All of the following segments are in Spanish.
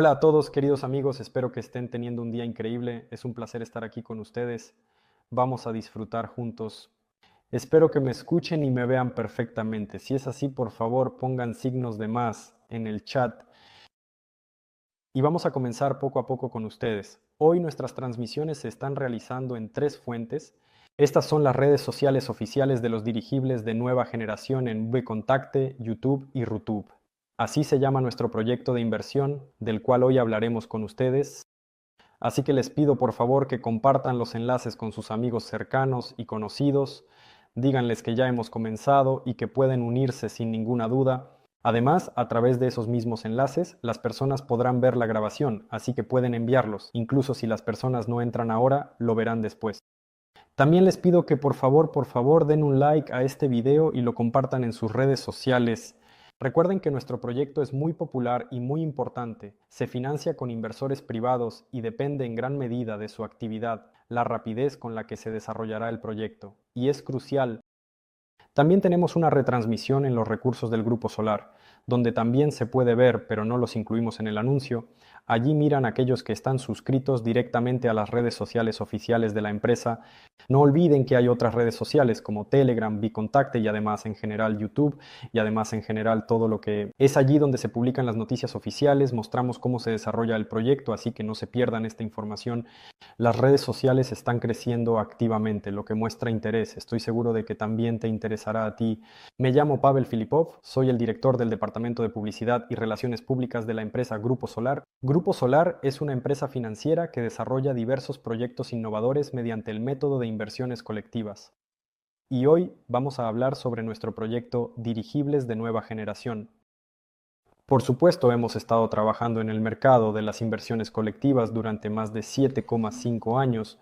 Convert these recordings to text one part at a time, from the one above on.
Hola a todos, queridos amigos, espero que estén teniendo un día increíble. Es un placer estar aquí con ustedes. Vamos a disfrutar juntos. Espero que me escuchen y me vean perfectamente. Si es así, por favor, pongan signos de más en el chat. Y vamos a comenzar poco a poco con ustedes. Hoy nuestras transmisiones se están realizando en 3 fuentes. Estas son las redes sociales oficiales de los dirigibles de nueva generación en VKontakte, YouTube y Rutube. Así se llama nuestro proyecto de inversión, del cual hoy hablaremos con ustedes. Así que les pido por favor que compartan los enlaces con sus amigos cercanos y conocidos, díganles que ya hemos comenzado y que pueden unirse sin ninguna duda. Además, a través de esos mismos enlaces, las personas podrán ver la grabación, así que pueden enviarlos. Incluso si las personas no entran ahora, lo verán después. También les pido que por favor den un like a este video y lo compartan en sus redes sociales. Recuerden que nuestro proyecto es muy popular y muy importante. Se financia con inversores privados y depende en gran medida de su actividad, la rapidez con la que se desarrollará el proyecto. Y es crucial. También tenemos una retransmisión en los recursos del Grupo Solar, donde también se puede ver, pero no los incluimos en el anuncio. Allí miran aquellos que están suscritos directamente a las redes sociales oficiales de la empresa. No olviden que hay otras redes sociales como Telegram, VKontakte y además en general YouTube y además en general todo lo que es allí donde se publican las noticias oficiales, mostramos cómo se desarrolla el proyecto, así que no se pierdan esta información. Las redes sociales están creciendo activamente, lo que muestra interés. Estoy seguro de que también te interesará a ti. Me llamo Pavel Filipov, soy el director del Departamento de Publicidad y Relaciones Públicas de la empresa Grupo Solar. Grupo Solar es una empresa financiera que desarrolla diversos proyectos innovadores mediante el método de inversiones colectivas. Y hoy vamos a hablar sobre nuestro proyecto Dirigibles de Nueva Generación. Por supuesto, hemos estado trabajando en el mercado de las inversiones colectivas durante más de 7,5 años.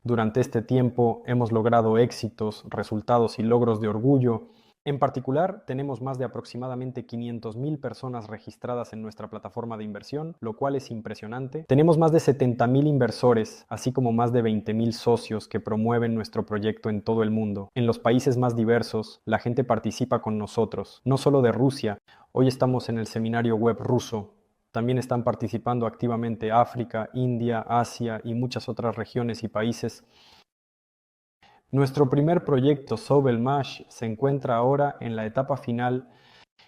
Durante este tiempo hemos logrado éxitos, resultados y logros de orgullo. En particular, tenemos más de aproximadamente 500.000 personas registradas en nuestra plataforma de inversión, lo cual es impresionante. Tenemos más de 70.000 inversores, así como más de 20.000 socios que promueven nuestro proyecto en todo el mundo. En los países más diversos, la gente participa con nosotros, no solo de Rusia. Hoy estamos en el seminario web ruso. También están participando activamente África, India, Asia y muchas otras regiones y países. Nuestro primer proyecto, Sobelmash, se encuentra ahora en la etapa final.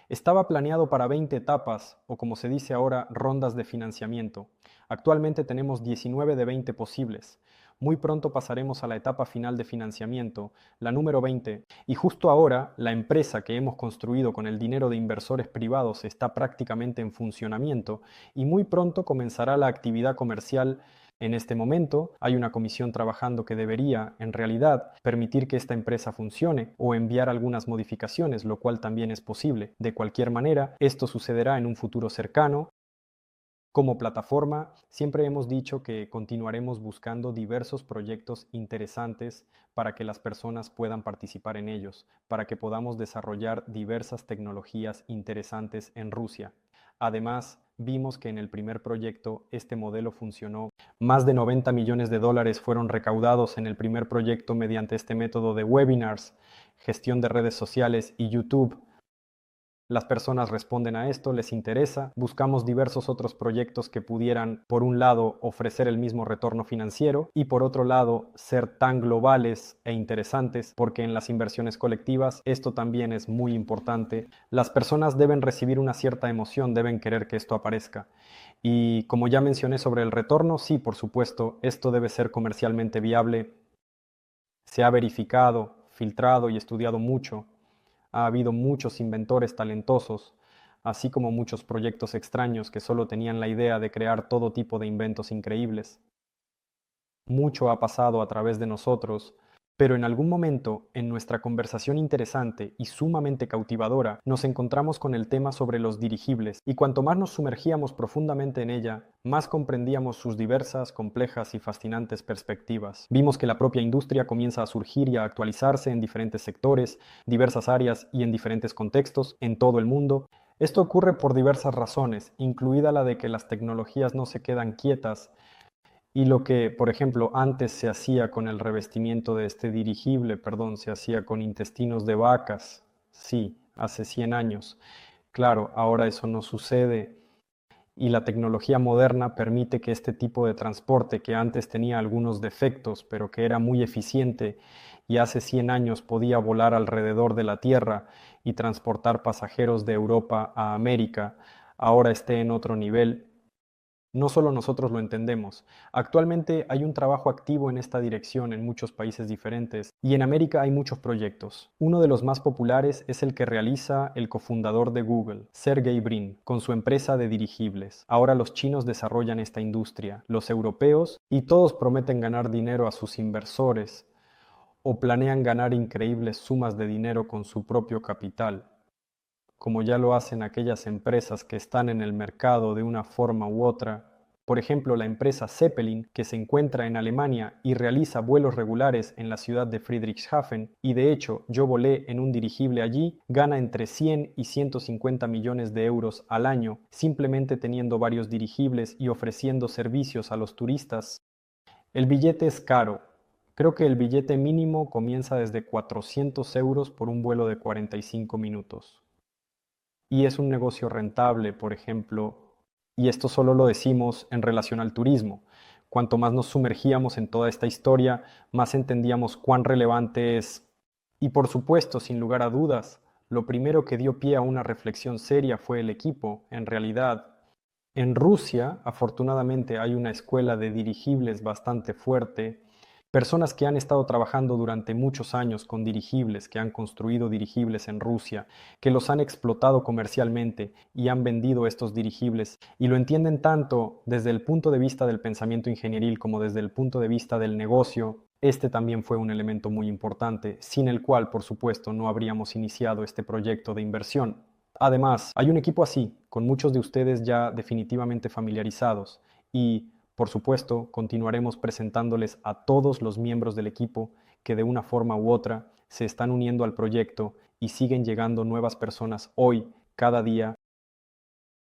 Estaba planeado para 20 etapas, o como se dice ahora, rondas de financiamiento. Actualmente tenemos 19 de 20 posibles. Muy pronto pasaremos a la etapa final de financiamiento, la número 20, y justo ahora la empresa que hemos construido con el dinero de inversores privados está prácticamente en funcionamiento y muy pronto comenzará la actividad comercial. En este momento hay una comisión trabajando que debería, en realidad, permitir que esta empresa funcione o enviar algunas modificaciones, lo cual también es posible. De cualquier manera, esto sucederá en un futuro cercano. Como plataforma, siempre hemos dicho que continuaremos buscando diversos proyectos interesantes para que las personas puedan participar en ellos, para que podamos desarrollar diversas tecnologías interesantes en Rusia. Además, vimos que en el primer proyecto este modelo funcionó. Más de 90 millones de dólares fueron recaudados en el primer proyecto mediante este método de webinars, gestión de redes sociales y YouTube. Las personas responden a esto, les interesa. Buscamos diversos otros proyectos que pudieran, por un lado, ofrecer el mismo retorno financiero y por otro lado, ser tan globales e interesantes, porque en las inversiones colectivas esto también es muy importante. Las personas deben recibir una cierta emoción, deben querer que esto aparezca. Y como ya mencioné sobre el retorno, sí, por supuesto, esto debe ser comercialmente viable. Se ha verificado, filtrado y estudiado mucho. Ha habido muchos inventores talentosos, así como muchos proyectos extraños que solo tenían la idea de crear todo tipo de inventos increíbles. Mucho ha pasado a través de nosotros, pero en algún momento, en nuestra conversación interesante y sumamente cautivadora, nos encontramos con el tema sobre los dirigibles, y cuanto más nos sumergíamos profundamente en ella, más comprendíamos sus diversas, complejas y fascinantes perspectivas. Vimos que la propia industria comienza a surgir y a actualizarse en diferentes sectores, diversas áreas y en diferentes contextos en todo el mundo. Esto ocurre por diversas razones, incluida la de que las tecnologías no se quedan quietas. Y lo que, por ejemplo, antes se hacía con el revestimiento de este dirigible, perdón, se hacía con intestinos de vacas, sí, hace 100 años. Claro, ahora eso no sucede. y la tecnología moderna permite que este tipo de transporte, que antes tenía algunos defectos, pero que era muy eficiente y hace 100 años podía volar alrededor de la Tierra y transportar pasajeros de Europa a América, ahora esté en otro nivel. No solo nosotros lo entendemos. Actualmente hay un trabajo activo en esta dirección en muchos países diferentes y en América hay muchos proyectos. Uno de los más populares es el que realiza el cofundador de Google, Sergey Brin, con su empresa de dirigibles. Ahora los chinos desarrollan esta industria, los europeos, y todos prometen ganar dinero a sus inversores o planean ganar increíbles sumas de dinero con su propio capital, como ya lo hacen aquellas empresas que están en el mercado de una forma u otra. Por ejemplo, la empresa Zeppelin, que se encuentra en Alemania y realiza vuelos regulares en la ciudad de Friedrichshafen, y de hecho yo volé en un dirigible allí, gana entre 100 y 150 millones de euros al año, simplemente teniendo varios dirigibles y ofreciendo servicios a los turistas. El billete es caro. Creo que el billete mínimo comienza desde 400 euros por un vuelo de 45 minutos. Y es un negocio rentable, por ejemplo, y esto solo lo decimos en relación al turismo. Cuanto más nos sumergíamos en toda esta historia, más entendíamos cuán relevante es. Y por supuesto, sin lugar a dudas, lo primero que dio pie a una reflexión seria fue el equipo. En realidad, en Rusia, afortunadamente, hay una escuela de dirigibles bastante fuerte. Personas que han estado trabajando durante muchos años con dirigibles, que han construido dirigibles en Rusia, que los han explotado comercialmente y han vendido estos dirigibles, y lo entienden tanto desde el punto de vista del pensamiento ingenieril como desde el punto de vista del negocio. Este también fue un elemento muy importante, sin el cual, por supuesto, no habríamos iniciado este proyecto de inversión. Además, hay un equipo así, con muchos de ustedes ya definitivamente familiarizados, y por supuesto, continuaremos presentándoles a todos los miembros del equipo que de una forma u otra se están uniendo al proyecto y siguen llegando nuevas personas hoy, cada día.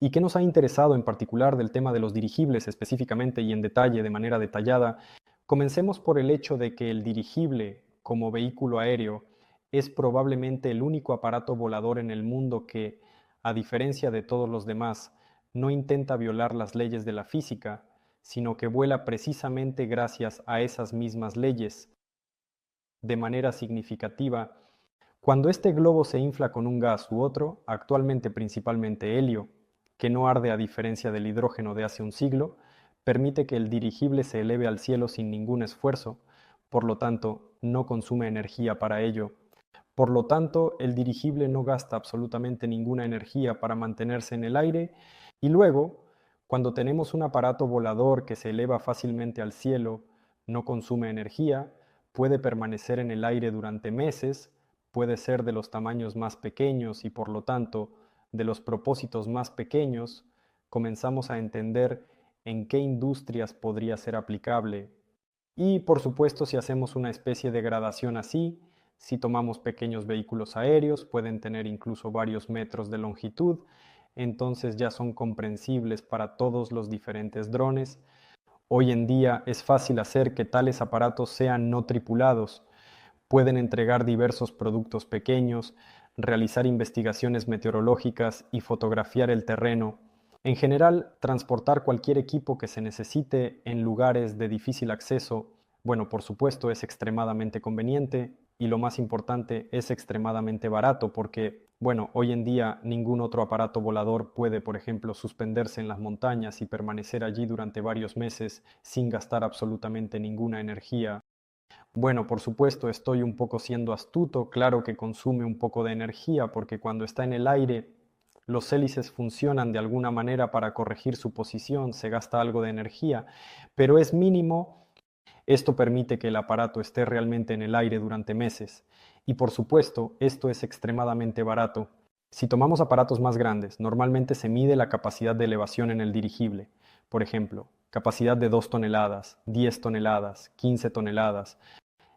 ¿Y qué nos ha interesado en particular del tema de los dirigibles específicamente y en detalle, de manera detallada? Comencemos por el hecho de que el dirigible, como vehículo aéreo, es probablemente el único aparato volador en el mundo que, a diferencia de todos los demás, no intenta violar las leyes de la física, sino que vuela precisamente gracias a esas mismas leyes. De manera significativa, cuando este globo se infla con un gas u otro, actualmente principalmente helio, que no arde a diferencia del hidrógeno de hace un siglo, permite que el dirigible se eleve al cielo sin ningún esfuerzo, por lo tanto, no consume energía para ello. Por lo tanto, el dirigible no gasta absolutamente ninguna energía para mantenerse en el aire y luego, cuando tenemos un aparato volador que se eleva fácilmente al cielo, no consume energía, puede permanecer en el aire durante meses, puede ser de los tamaños más pequeños y por lo tanto de los propósitos más pequeños, comenzamos a entender en qué industrias podría ser aplicable. Y por supuesto, si hacemos una especie de gradación así, si tomamos pequeños vehículos aéreos, pueden tener incluso varios metros de longitud, entonces ya son comprensibles para todos los diferentes drones. Hoy en día es fácil hacer que tales aparatos sean no tripulados. Pueden entregar diversos productos pequeños, realizar investigaciones meteorológicas y fotografiar el terreno. En general, transportar cualquier equipo que se necesite en lugares de difícil acceso, bueno, por supuesto es extremadamente conveniente y lo más importante es extremadamente barato porque, bueno, hoy en día ningún otro aparato volador puede, por ejemplo, suspenderse en las montañas y permanecer allí durante varios meses sin gastar absolutamente ninguna energía. Bueno, por supuesto, estoy un poco siendo astuto, claro que consume un poco de energía porque cuando está en el aire, los hélices funcionan de alguna manera para corregir su posición, se gasta algo de energía, pero es mínimo. Esto permite que el aparato esté realmente en el aire durante meses. Y por supuesto, esto es extremadamente barato. Si tomamos aparatos más grandes, normalmente se mide la capacidad de elevación en el dirigible. Por ejemplo, capacidad de 2 toneladas, 10 toneladas, 15 toneladas.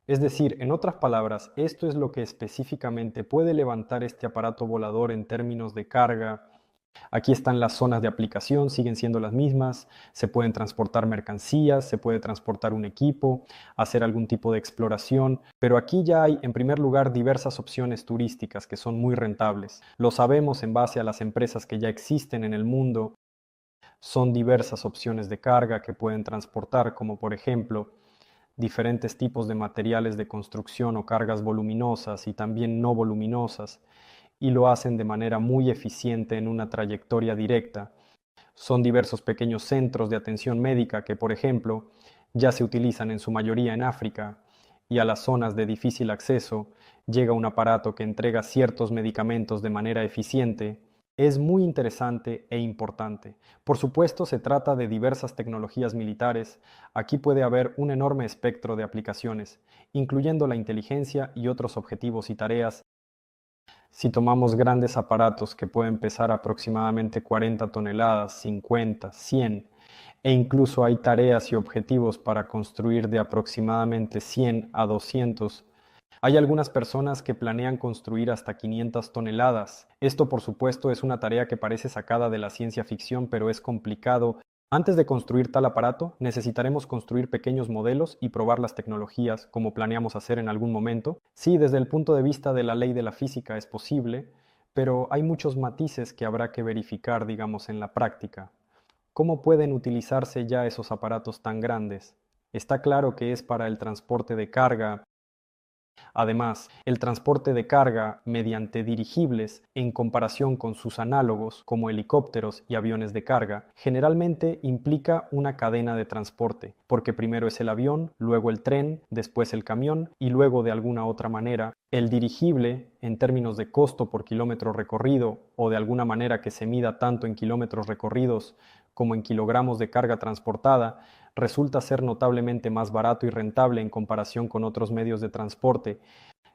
Es decir, en otras palabras, esto es lo que específicamente puede levantar este aparato volador en términos de carga. Aquí están las zonas de aplicación, siguen siendo las mismas. Se pueden transportar mercancías, se puede transportar un equipo, hacer algún tipo de exploración, pero aquí ya hay, en primer lugar, diversas opciones turísticas que son muy rentables. Lo sabemos en base a las empresas que ya existen en el mundo. Son diversas opciones de carga que pueden transportar, como por ejemplo, diferentes tipos de materiales de construcción o cargas voluminosas y también no voluminosas, y lo hacen de manera muy eficiente en una trayectoria directa. Son diversos pequeños centros de atención médica que, por ejemplo, ya se utilizan en su mayoría en África, y a las zonas de difícil acceso llega un aparato que entrega ciertos medicamentos de manera eficiente. Es muy interesante e importante. Por supuesto, se trata de diversas tecnologías militares. Aquí puede haber un enorme espectro de aplicaciones, incluyendo la inteligencia y otros objetivos y tareas. Si tomamos grandes aparatos que pueden pesar aproximadamente 40 toneladas, 50, 100, e incluso hay tareas y objetivos para construir de aproximadamente 100 a 200. Hay algunas personas que planean construir hasta 500 toneladas. Esto, por supuesto, es una tarea que parece sacada de la ciencia ficción, pero es complicado. Antes de construir tal aparato, necesitaremos construir pequeños modelos y probar las tecnologías, como planeamos hacer en algún momento. Sí, desde el punto de vista de la ley de la física es posible, pero hay muchos matices que habrá que verificar, digamos, en la práctica. ¿Cómo pueden utilizarse ya esos aparatos tan grandes? Está claro que es para el transporte de carga. Además, el transporte de carga mediante dirigibles, en comparación con sus análogos como helicópteros y aviones de carga, generalmente implica una cadena de transporte, porque primero es el avión, luego el tren, después el camión y luego de alguna otra manera el dirigible, en términos de costo por kilómetro recorrido o de alguna manera que se mida tanto en kilómetros recorridos como en kilogramos de carga transportada, resulta ser notablemente más barato y rentable en comparación con otros medios de transporte.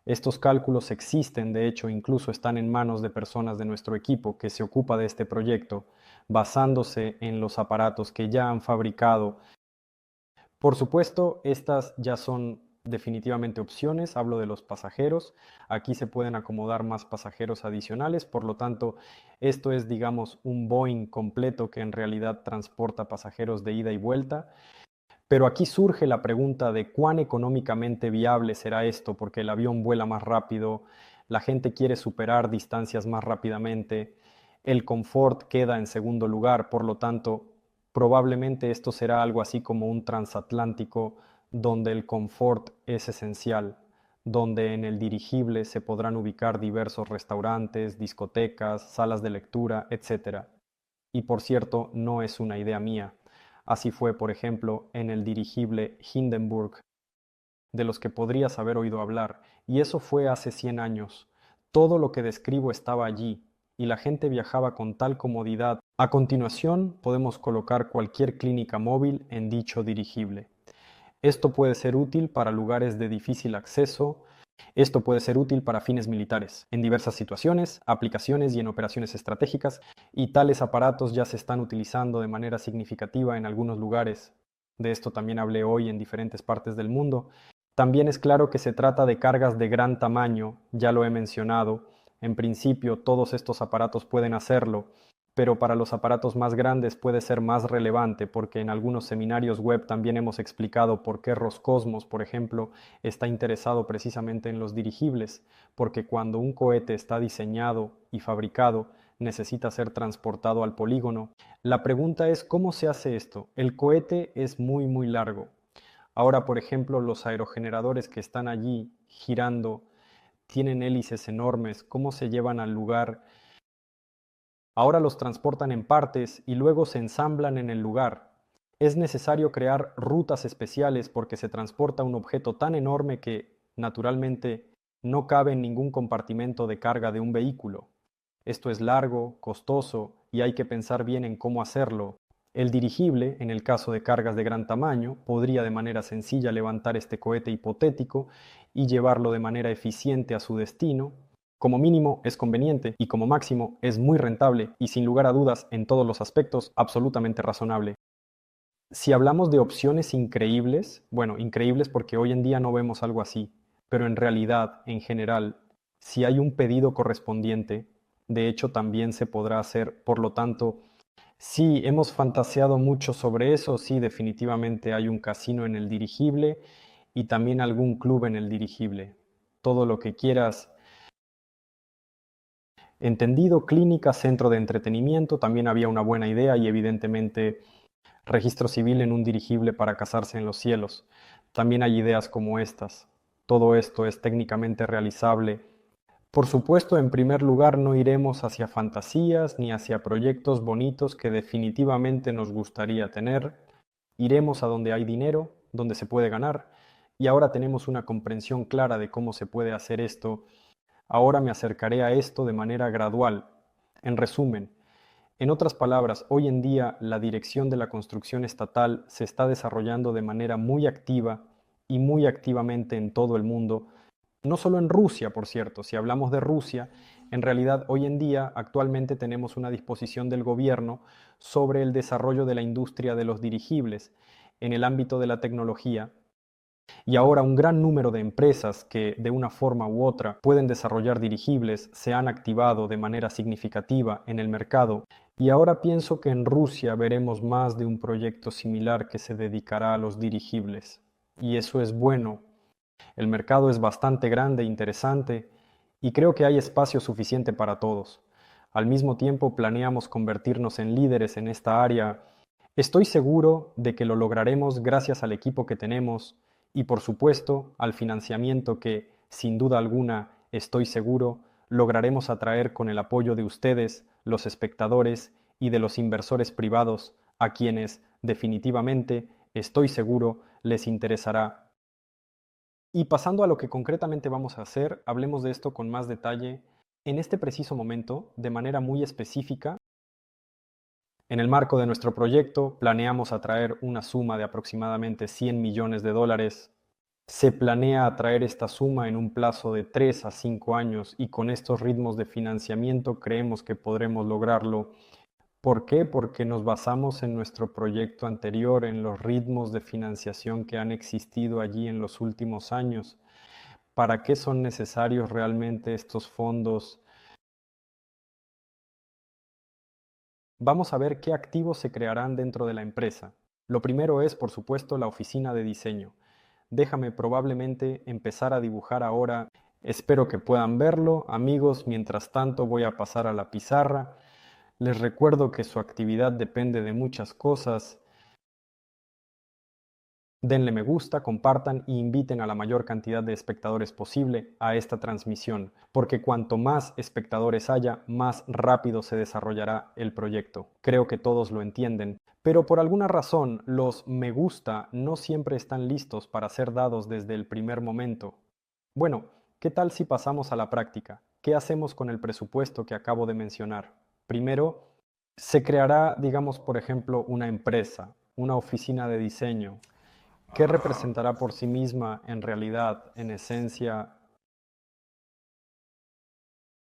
Estos cálculos existen, de hecho, incluso están en manos de personas de nuestro equipo que se ocupa de este proyecto, basándose en los aparatos que ya han fabricado. Por supuesto, estas ya son definitivamente opciones, hablo de los pasajeros. Aquí se pueden acomodar más pasajeros adicionales, por lo tanto, esto es, digamos, un Boeing completo que en realidad transporta pasajeros de ida y vuelta. Pero aquí surge la pregunta de cuán económicamente viable será esto, porque el avión vuela más rápido, la gente quiere superar distancias más rápidamente, el confort queda en segundo lugar, por lo tanto, probablemente esto será algo así como un transatlántico donde el confort es esencial, donde en el dirigible se podrán ubicar diversos restaurantes, discotecas, salas de lectura, etc. Y por cierto, no es una idea mía. Así fue, por ejemplo, en el dirigible Hindenburg, de los que podrías haber oído hablar, y eso fue hace 100 años. Todo lo que describo estaba allí, y la gente viajaba con tal comodidad. A continuación, podemos colocar cualquier clínica móvil en dicho dirigible. Esto puede ser útil para lugares de difícil acceso. Esto puede ser útil para fines militares, en diversas situaciones, aplicaciones y en operaciones estratégicas, y tales aparatos ya se están utilizando de manera significativa en algunos lugares. De esto también hablé hoy en diferentes partes del mundo. También es claro que se trata de cargas de gran tamaño, ya lo he mencionado. En principio, todos estos aparatos pueden hacerlo, pero para los aparatos más grandes puede ser más relevante porque en algunos seminarios web también hemos explicado por qué Roscosmos, por ejemplo, está interesado precisamente en los dirigibles, porque cuando un cohete está diseñado y fabricado, necesita ser transportado al polígono. La pregunta es, ¿cómo se hace esto? El cohete es muy largo. Ahora, por ejemplo, los aerogeneradores que están allí girando tienen hélices enormes. ¿Cómo se llevan al lugar? Ahora los transportan en partes y luego se ensamblan en el lugar. Es necesario crear rutas especiales porque se transporta un objeto tan enorme que, naturalmente, no cabe en ningún compartimento de carga de un vehículo. Esto es largo, costoso y hay que pensar bien en cómo hacerlo. El dirigible, en el caso de cargas de gran tamaño, podría de manera sencilla levantar este cohete hipotético y llevarlo de manera eficiente a su destino. Como mínimo es conveniente y como máximo es muy rentable y sin lugar a dudas en todos los aspectos absolutamente razonable. Si hablamos de opciones increíbles, bueno, increíbles porque hoy en día no vemos algo así, pero en realidad, en general, si hay un pedido correspondiente, de hecho también se podrá hacer. Por lo tanto, sí, hemos fantaseado mucho sobre eso, sí, definitivamente hay un casino en el dirigible y también algún club en el dirigible. Todo lo que quieras. Entendido, clínica, centro de entretenimiento, también había una buena idea y evidentemente registro civil en un dirigible para casarse en los cielos. También hay ideas como estas. Todo esto es técnicamente realizable. Por supuesto, en primer lugar, no iremos hacia fantasías ni hacia proyectos bonitos que definitivamente nos gustaría tener. Iremos a donde hay dinero, donde se puede ganar, y ahora tenemos una comprensión clara de cómo se puede hacer esto. Ahora me acercaré a esto de manera gradual. En resumen, en otras palabras, hoy en día la dirección de la construcción estatal se está desarrollando de manera muy activa y muy activamente en todo el mundo, no solo en Rusia, por cierto. Si hablamos de Rusia, en realidad hoy en día actualmente tenemos una disposición del gobierno sobre el desarrollo de la industria de los dirigibles en el ámbito de la tecnología, y ahora un gran número de empresas que de una forma u otra pueden desarrollar dirigibles se han activado de manera significativa en el mercado. Y ahora pienso que en Rusia veremos más de un proyecto similar que se dedicará a los dirigibles. Y eso es bueno. El mercado es bastante grande e interesante y creo que hay espacio suficiente para todos. Al mismo tiempo planeamos convertirnos en líderes en esta área. Estoy seguro de que lo lograremos gracias al equipo que tenemos y por supuesto al financiamiento que, sin duda alguna, estoy seguro, lograremos atraer con el apoyo de ustedes, los espectadores y de los inversores privados, a quienes, definitivamente, estoy seguro, les interesará. Y pasando a lo que concretamente vamos a hacer, hablemos de esto con más detalle en este preciso momento, de manera muy específica. En el marco de nuestro proyecto, planeamos atraer una suma de aproximadamente 100 millones de dólares. Se planea atraer esta suma en un plazo de 3 a 5 años y con estos ritmos de financiamiento creemos que podremos lograrlo. ¿Por qué? Porque nos basamos en nuestro proyecto anterior, en los ritmos de financiación que han existido allí en los últimos años. ¿Para qué son necesarios realmente estos fondos? Vamos a ver qué activos se crearán dentro de la empresa. Lo primero es, por supuesto, la oficina de diseño. Déjame probablemente empezar a dibujar ahora. Espero que puedan verlo. Amigos, mientras tanto voy a pasar a la pizarra. Les recuerdo que su actividad depende de muchas cosas. Denle me gusta, compartan y inviten a la mayor cantidad de espectadores posible a esta transmisión, porque cuanto más espectadores haya, más rápido se desarrollará el proyecto. Creo que todos lo entienden, pero por alguna razón los me gusta no siempre están listos para ser dados desde el primer momento. Bueno, ¿qué tal si pasamos a la práctica? ¿Qué hacemos con el presupuesto que acabo de mencionar? Primero, se creará, digamos, por ejemplo, una empresa, una oficina de diseño. ¿Qué representará por sí misma en realidad, en esencia?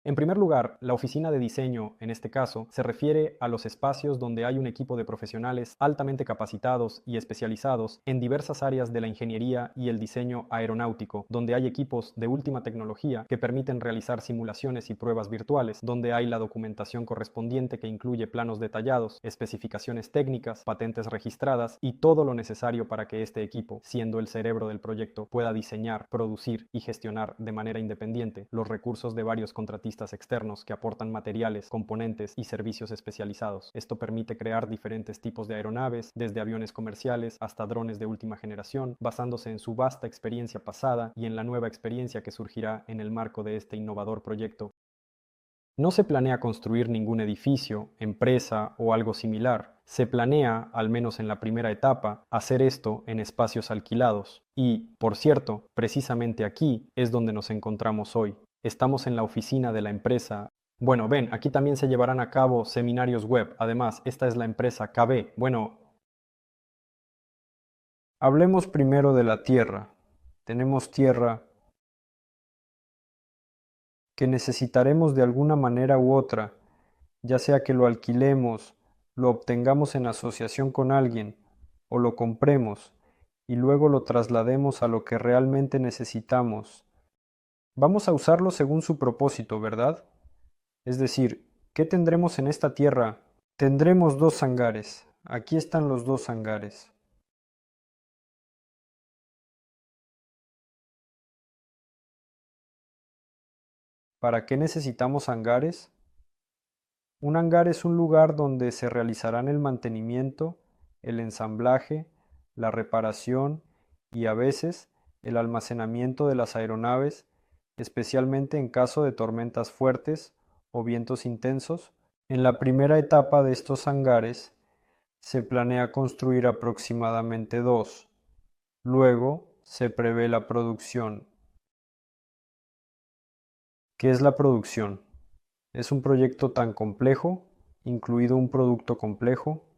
En primer lugar, la oficina de diseño, en este caso, se refiere a los espacios donde hay un equipo de profesionales altamente capacitados y especializados en diversas áreas de la ingeniería y el diseño aeronáutico, donde hay equipos de última tecnología que permiten realizar simulaciones y pruebas virtuales, donde hay la documentación correspondiente que incluye planos detallados, especificaciones técnicas, patentes registradas y todo lo necesario para que este equipo, siendo el cerebro del proyecto, pueda diseñar, producir y gestionar de manera independiente los recursos de varios contratistas externos que aportan materiales, componentes y servicios especializados. Esto permite crear diferentes tipos de aeronaves, desde aviones comerciales hasta drones de última generación, basándose en su vasta experiencia pasada y en la nueva experiencia que surgirá en el marco de este innovador proyecto. No se planea construir ningún edificio, empresa o algo similar. Se planea, al menos en la primera etapa, hacer esto en espacios alquilados. Y, por cierto, precisamente aquí es donde nos encontramos hoy. Estamos en la oficina de la empresa. Bueno, ven, aquí también se llevarán a cabo seminarios web. Además, esta es la empresa KB. Bueno, hablemos primero de la tierra. Tenemos tierra que necesitaremos de alguna manera u otra, ya sea que lo alquilemos, lo obtengamos en asociación con alguien o lo compremos y luego lo traslademos a lo que realmente necesitamos. Vamos a usarlo según su propósito, ¿verdad? Es decir, ¿qué tendremos en esta tierra? Tendremos dos hangares. Aquí están los dos hangares. ¿Para qué necesitamos hangares? Un hangar es un lugar donde se realizarán el mantenimiento, el ensamblaje, la reparación y a veces el almacenamiento de las aeronaves, especialmente en caso de tormentas fuertes o vientos intensos. En la primera etapa de estos hangares se planea construir aproximadamente dos. Luego se prevé la producción. ¿Qué es la producción? Es un proyecto tan complejo, incluido un producto complejo,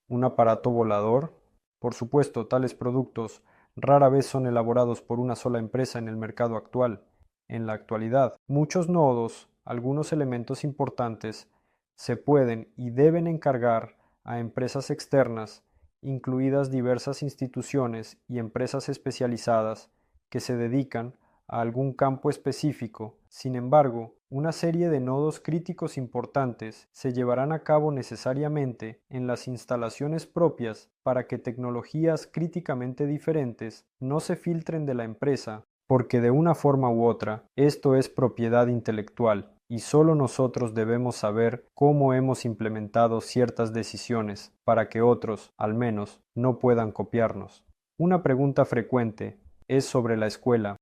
un aparato volador. Por supuesto, tales productos rara vez son elaborados por una sola empresa en el mercado actual. En la actualidad, muchos nodos, algunos elementos importantes, se pueden y deben encargar a empresas externas, incluidas diversas instituciones y empresas especializadas que se dedican a algún campo específico. Sin embargo, una serie de nodos críticos importantes se llevarán a cabo necesariamente en las instalaciones propias para que tecnologías críticamente diferentes no se filtren de la empresa, porque de una forma u otra esto es propiedad intelectual y solo nosotros debemos saber cómo hemos implementado ciertas decisiones para que otros, al menos, no puedan copiarnos. Una pregunta frecuente es sobre la escuela.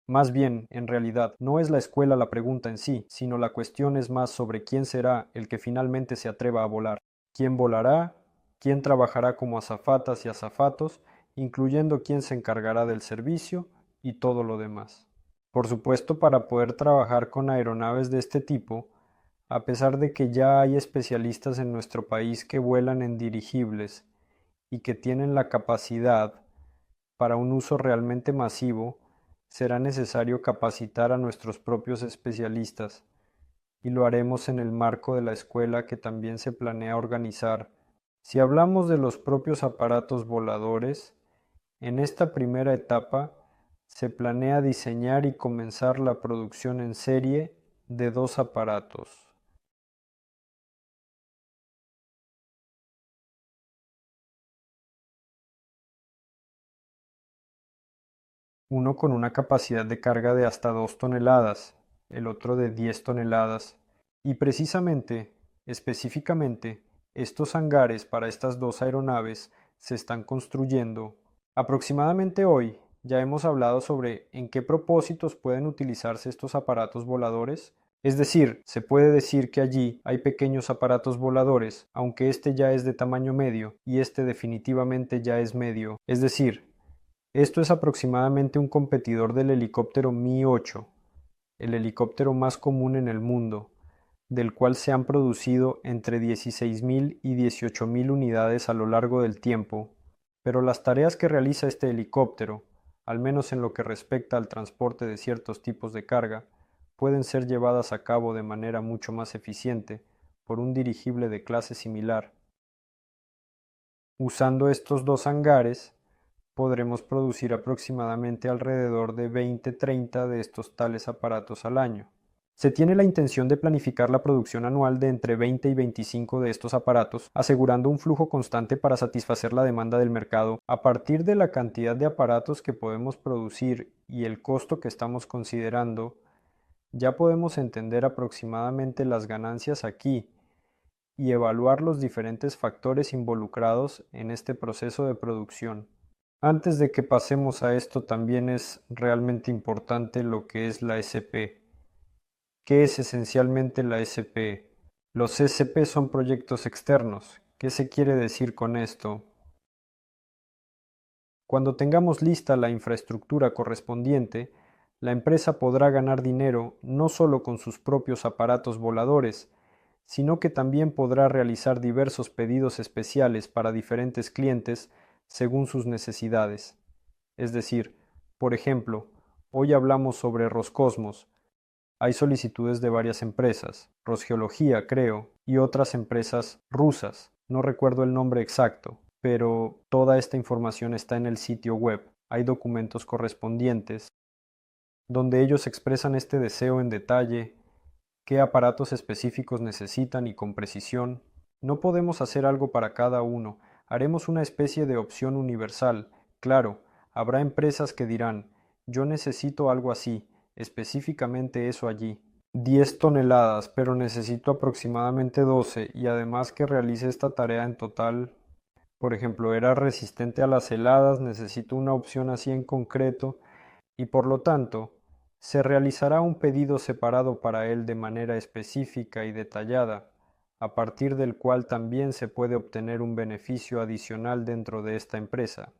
Más bien, en realidad, no es la escuela la pregunta en sí, sino la cuestión es más sobre quién será el que finalmente se atreva a volar. ¿Quién volará? ¿Quién trabajará como azafatas y azafatos, incluyendo quién se encargará del servicio y todo lo demás? Por supuesto, para poder trabajar con aeronaves de este tipo, a pesar de que ya hay especialistas en nuestro país que vuelan en dirigibles y que tienen la capacidad para un uso realmente masivo, será necesario capacitar a nuestros propios especialistas, y lo haremos en el marco de la escuela que también se planea organizar. Si hablamos de los propios aparatos voladores, en esta primera etapa se planea diseñar y comenzar la producción en serie de dos aparatos. Uno con una capacidad de carga de hasta 2 toneladas, el otro de 10 toneladas, y precisamente, específicamente, estos hangares para estas dos aeronaves se están construyendo. Aproximadamente hoy ya hemos hablado sobre en qué propósitos pueden utilizarse estos aparatos voladores. Es decir, se puede decir que allí hay pequeños aparatos voladores, aunque este ya es de tamaño medio y este definitivamente ya es medio. Es decir, esto es aproximadamente un competidor del helicóptero Mi-8, el helicóptero más común en el mundo, del cual se han producido entre 16.000 y 18.000 unidades a lo largo del tiempo, pero las tareas que realiza este helicóptero, al menos en lo que respecta al transporte de ciertos tipos de carga, pueden ser llevadas a cabo de manera mucho más eficiente por un dirigible de clase similar. Usando estos dos hangares, podremos producir aproximadamente alrededor de 20-30 de estos tales aparatos al año. Se tiene la intención de planificar la producción anual de entre 20 y 25 de estos aparatos, asegurando un flujo constante para satisfacer la demanda del mercado. A partir de la cantidad de aparatos que podemos producir y el costo que estamos considerando, ya podemos entender aproximadamente las ganancias aquí y evaluar los diferentes factores involucrados en este proceso de producción. Antes de que pasemos a esto, también es realmente importante lo que es la SP. ¿Qué es esencialmente la SP? Los SP son proyectos externos. ¿Qué se quiere decir con esto? Cuando tengamos lista la infraestructura correspondiente, la empresa podrá ganar dinero no solo con sus propios aparatos voladores, sino que también podrá realizar diversos pedidos especiales para diferentes clientes según sus necesidades. Es decir, por ejemplo, hoy hablamos sobre Roscosmos. Hay solicitudes de varias empresas, Rosgeología, creo, y otras empresas rusas. No recuerdo el nombre exacto, pero toda esta información está en el sitio web. Hay documentos correspondientes donde ellos expresan este deseo en detalle, qué aparatos específicos necesitan y con precisión. No podemos hacer algo para cada uno, haremos una especie de opción universal. Claro, habrá empresas que dirán, yo necesito algo así, específicamente eso allí. 10 toneladas, pero necesito aproximadamente 12 y además que realice esta tarea en total, por ejemplo, era resistente a las heladas, necesito una opción así en concreto y por lo tanto se realizará un pedido separado para él de manera específica y detallada, a partir del cual también se puede obtener un beneficio adicional dentro de esta empresa.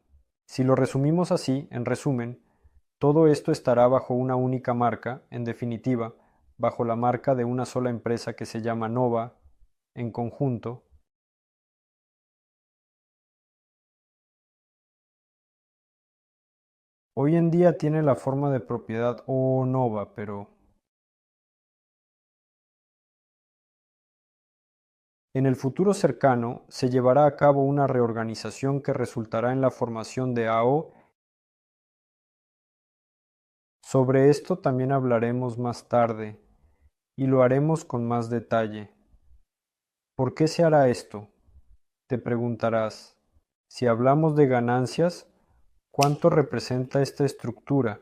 Si lo resumimos así, en resumen, todo esto estará bajo una única marca, en definitiva, bajo la marca de una sola empresa que se llama Nova, en conjunto. Hoy en día tiene la forma de propiedad o Nova, pero en el futuro cercano se llevará a cabo una reorganización que resultará en la formación de AO. Sobre esto también hablaremos más tarde, y lo haremos con más detalle. ¿Por qué se hará esto? Te preguntarás. Si hablamos de ganancias, ¿cuánto representa esta estructura?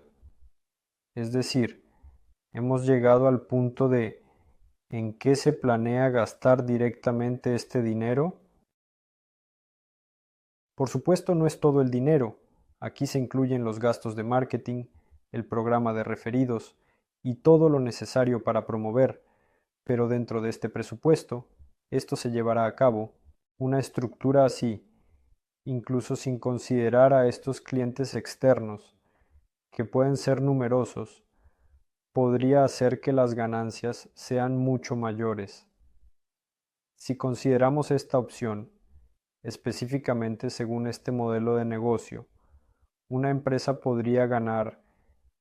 Es decir, hemos llegado al punto de ¿en qué se planea gastar directamente este dinero? Por supuesto, no es todo el dinero. Aquí se incluyen los gastos de marketing, el programa de referidos y todo lo necesario para promover, pero dentro de este presupuesto, esto se llevará a cabo. Una estructura así, incluso sin considerar a estos clientes externos, que pueden ser numerosos, podría hacer que las ganancias sean mucho mayores. Si consideramos esta opción, específicamente según este modelo de negocio, una empresa podría ganar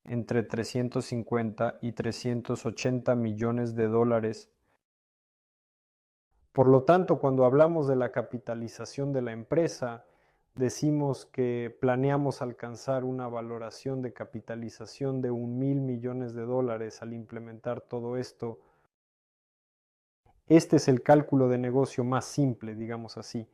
entre 350 y 380 millones de dólares. Por lo tanto, cuando hablamos de la capitalización de la empresa, decimos que planeamos alcanzar una valoración de capitalización de 1.000 millones de dólares al implementar todo esto. Este es el cálculo de negocio más simple, digamos así.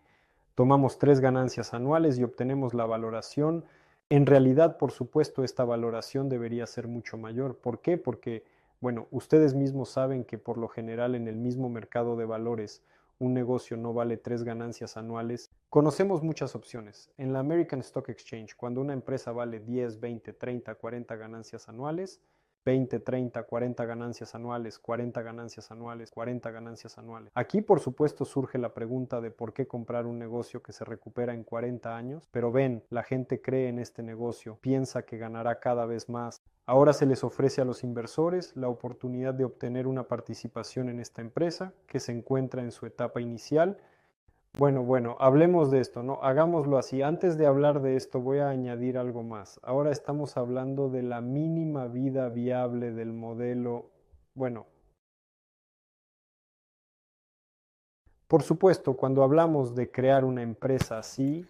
Tomamos 3 ganancias anuales y obtenemos la valoración. En realidad, por supuesto, esta valoración debería ser mucho mayor. ¿Por qué? Porque, bueno, ustedes mismos saben que por lo general en el mismo mercado de valores un negocio no vale 3 ganancias anuales. Conocemos muchas opciones. En la American Stock Exchange, cuando una empresa vale 10, 20, 30, 40 ganancias anuales, 20, 30, 40 ganancias anuales, 40 ganancias anuales, 40 ganancias anuales. Aquí, por supuesto, surge la pregunta de por qué comprar un negocio que se recupera en 40 años, pero ven, la gente cree en este negocio, piensa que ganará cada vez más. Ahora se les ofrece a los inversores la oportunidad de obtener una participación en esta empresa que se encuentra en su etapa inicial. Bueno, hablemos de esto, ¿no? Hagámoslo así. Antes de hablar de esto, voy a añadir algo más. Ahora estamos hablando de la mínima vida viable del modelo. Bueno, por supuesto, cuando hablamos de crear una empresa así,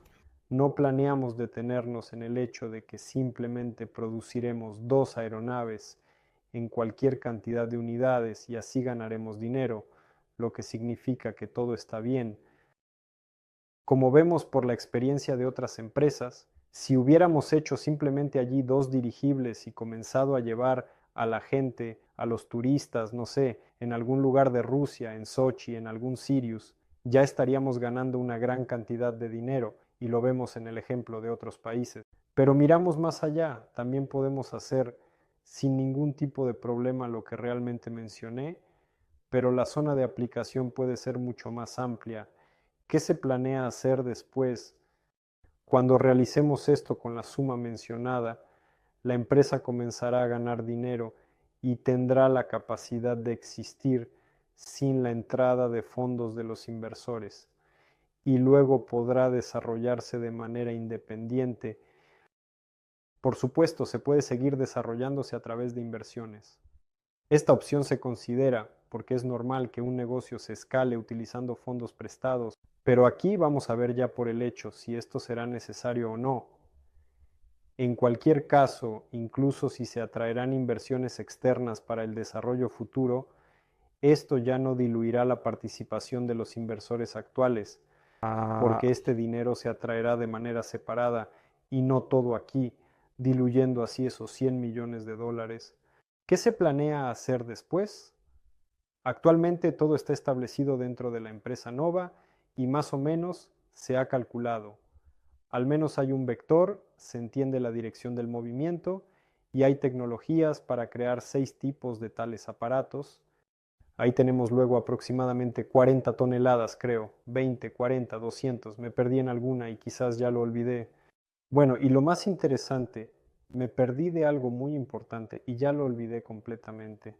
no planeamos detenernos en el hecho de que simplemente produciremos 2 aeronaves en cualquier cantidad de unidades y así ganaremos dinero, lo que significa que todo está bien. Como vemos por la experiencia de otras empresas, si hubiéramos hecho simplemente allí 2 dirigibles y comenzado a llevar a la gente, a los turistas, no sé, en algún lugar de Rusia, en Sochi, en algún Sirius, ya estaríamos ganando una gran cantidad de dinero y lo vemos en el ejemplo de otros países. Pero miramos más allá, también podemos hacer sin ningún tipo de problema lo que realmente mencioné, pero la zona de aplicación puede ser mucho más amplia. ¿Qué se planea hacer después? Cuando realicemos esto con la suma mencionada, la empresa comenzará a ganar dinero y tendrá la capacidad de existir sin la entrada de fondos de los inversores y luego podrá desarrollarse de manera independiente. Por supuesto, se puede seguir desarrollándose a través de inversiones. Esta opción se considera porque es normal que un negocio se escale utilizando fondos prestados, pero aquí vamos a ver ya por el hecho si esto será necesario o no. En cualquier caso, incluso si se atraerán inversiones externas para el desarrollo futuro, esto ya no diluirá la participación de los inversores actuales, porque este dinero se atraerá de manera separada y no todo aquí, diluyendo así esos 100 millones de dólares. ¿Qué se planea hacer después? Actualmente todo está establecido dentro de la empresa Nova y más o menos se ha calculado. Al menos hay un vector, se entiende la dirección del movimiento y hay tecnologías para crear 6 tipos de tales aparatos. Ahí tenemos luego aproximadamente 40 toneladas, creo, 20, 40, 200. Me perdí en alguna y quizás ya lo olvidé. Bueno, y lo más interesante, me perdí de algo muy importante y ya lo olvidé completamente.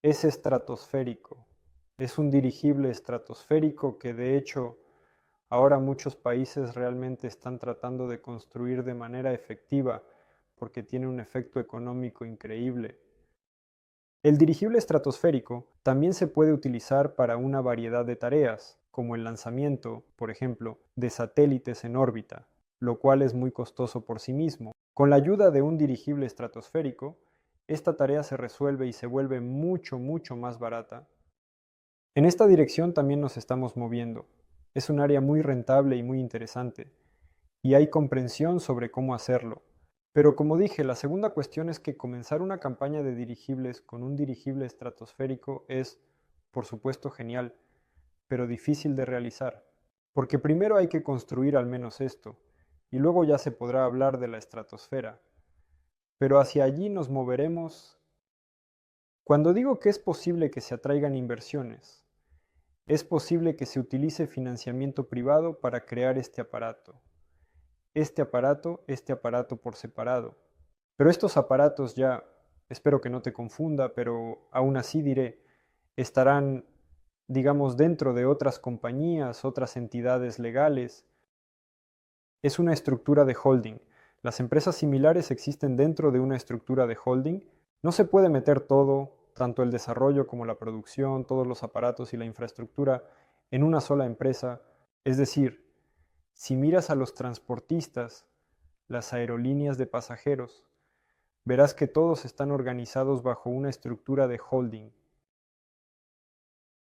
Es estratosférico. Es un dirigible estratosférico que de hecho ahora muchos países realmente están tratando de construir de manera efectiva porque tiene un efecto económico increíble. El dirigible estratosférico también se puede utilizar para una variedad de tareas, como el lanzamiento, por ejemplo, de satélites en órbita, lo cual es muy costoso por sí mismo. Con la ayuda de un dirigible estratosférico, esta tarea se resuelve y se vuelve mucho más barata. En esta dirección también nos estamos moviendo. Es un área muy rentable y muy interesante, y hay comprensión sobre cómo hacerlo. Pero como dije, la segunda cuestión es que comenzar una campaña de dirigibles con un dirigible estratosférico es, por supuesto, genial, pero difícil de realizar. Porque primero hay que construir al menos esto, y luego ya se podrá hablar de la estratosfera. Pero hacia allí nos moveremos. Cuando digo que es posible que se atraigan inversiones, es posible que se utilice financiamiento privado para crear este aparato por separado. Pero estos aparatos ya, espero que no te confunda, pero aún así diré, estarán, digamos, dentro de otras compañías, otras entidades legales. Es una estructura de holding. Las empresas similares existen dentro de una estructura de holding. No se puede meter todo, tanto el desarrollo como la producción, todos los aparatos y la infraestructura, en una sola empresa. Es decir, si miras a los transportistas, las aerolíneas de pasajeros, verás que todos están organizados bajo una estructura de holding.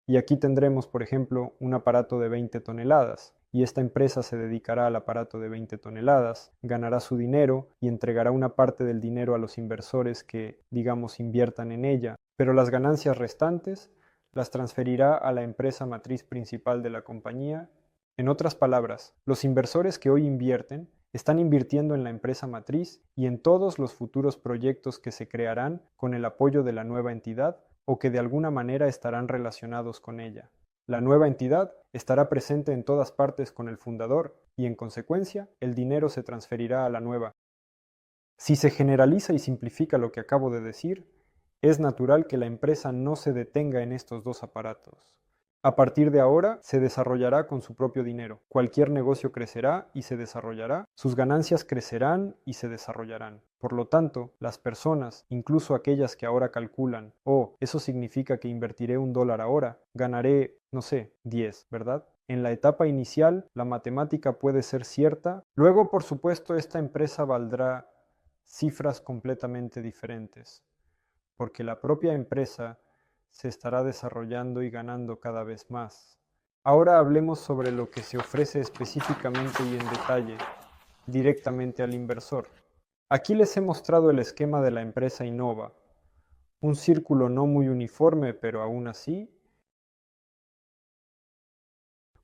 Y aquí tendremos, por ejemplo, un aparato de 20 toneladas, y esta empresa se dedicará al aparato de 20 toneladas, ganará su dinero y entregará una parte del dinero a los inversores que, digamos, inviertan en ella, pero las ganancias restantes las transferirá a la empresa matriz principal de la compañía. En otras palabras, los inversores que hoy invierten están invirtiendo en la empresa matriz y en todos los futuros proyectos que se crearán con el apoyo de la nueva entidad o que de alguna manera estarán relacionados con ella. La nueva entidad estará presente en todas partes con el fundador y en consecuencia el dinero se transferirá a la nueva. Si se generaliza y simplifica lo que acabo de decir, es natural que la empresa no se detenga en estos dos aparatos. A partir de ahora se desarrollará con su propio dinero. Cualquier negocio crecerá y se desarrollará. Sus ganancias crecerán y se desarrollarán. Por lo tanto, las personas, incluso aquellas que ahora calculan, oh, eso significa que invertiré $1 ahora, ganaré, no sé, 10, ¿verdad? En la etapa inicial, la matemática puede ser cierta. Luego, por supuesto, esta empresa valdrá cifras completamente diferentes, porque la propia empresa se estará desarrollando y ganando cada vez más. Ahora hablemos sobre lo que se ofrece específicamente y en detalle directamente al inversor. Aquí les he mostrado el esquema de la empresa Innova, un círculo no muy uniforme, pero aún así,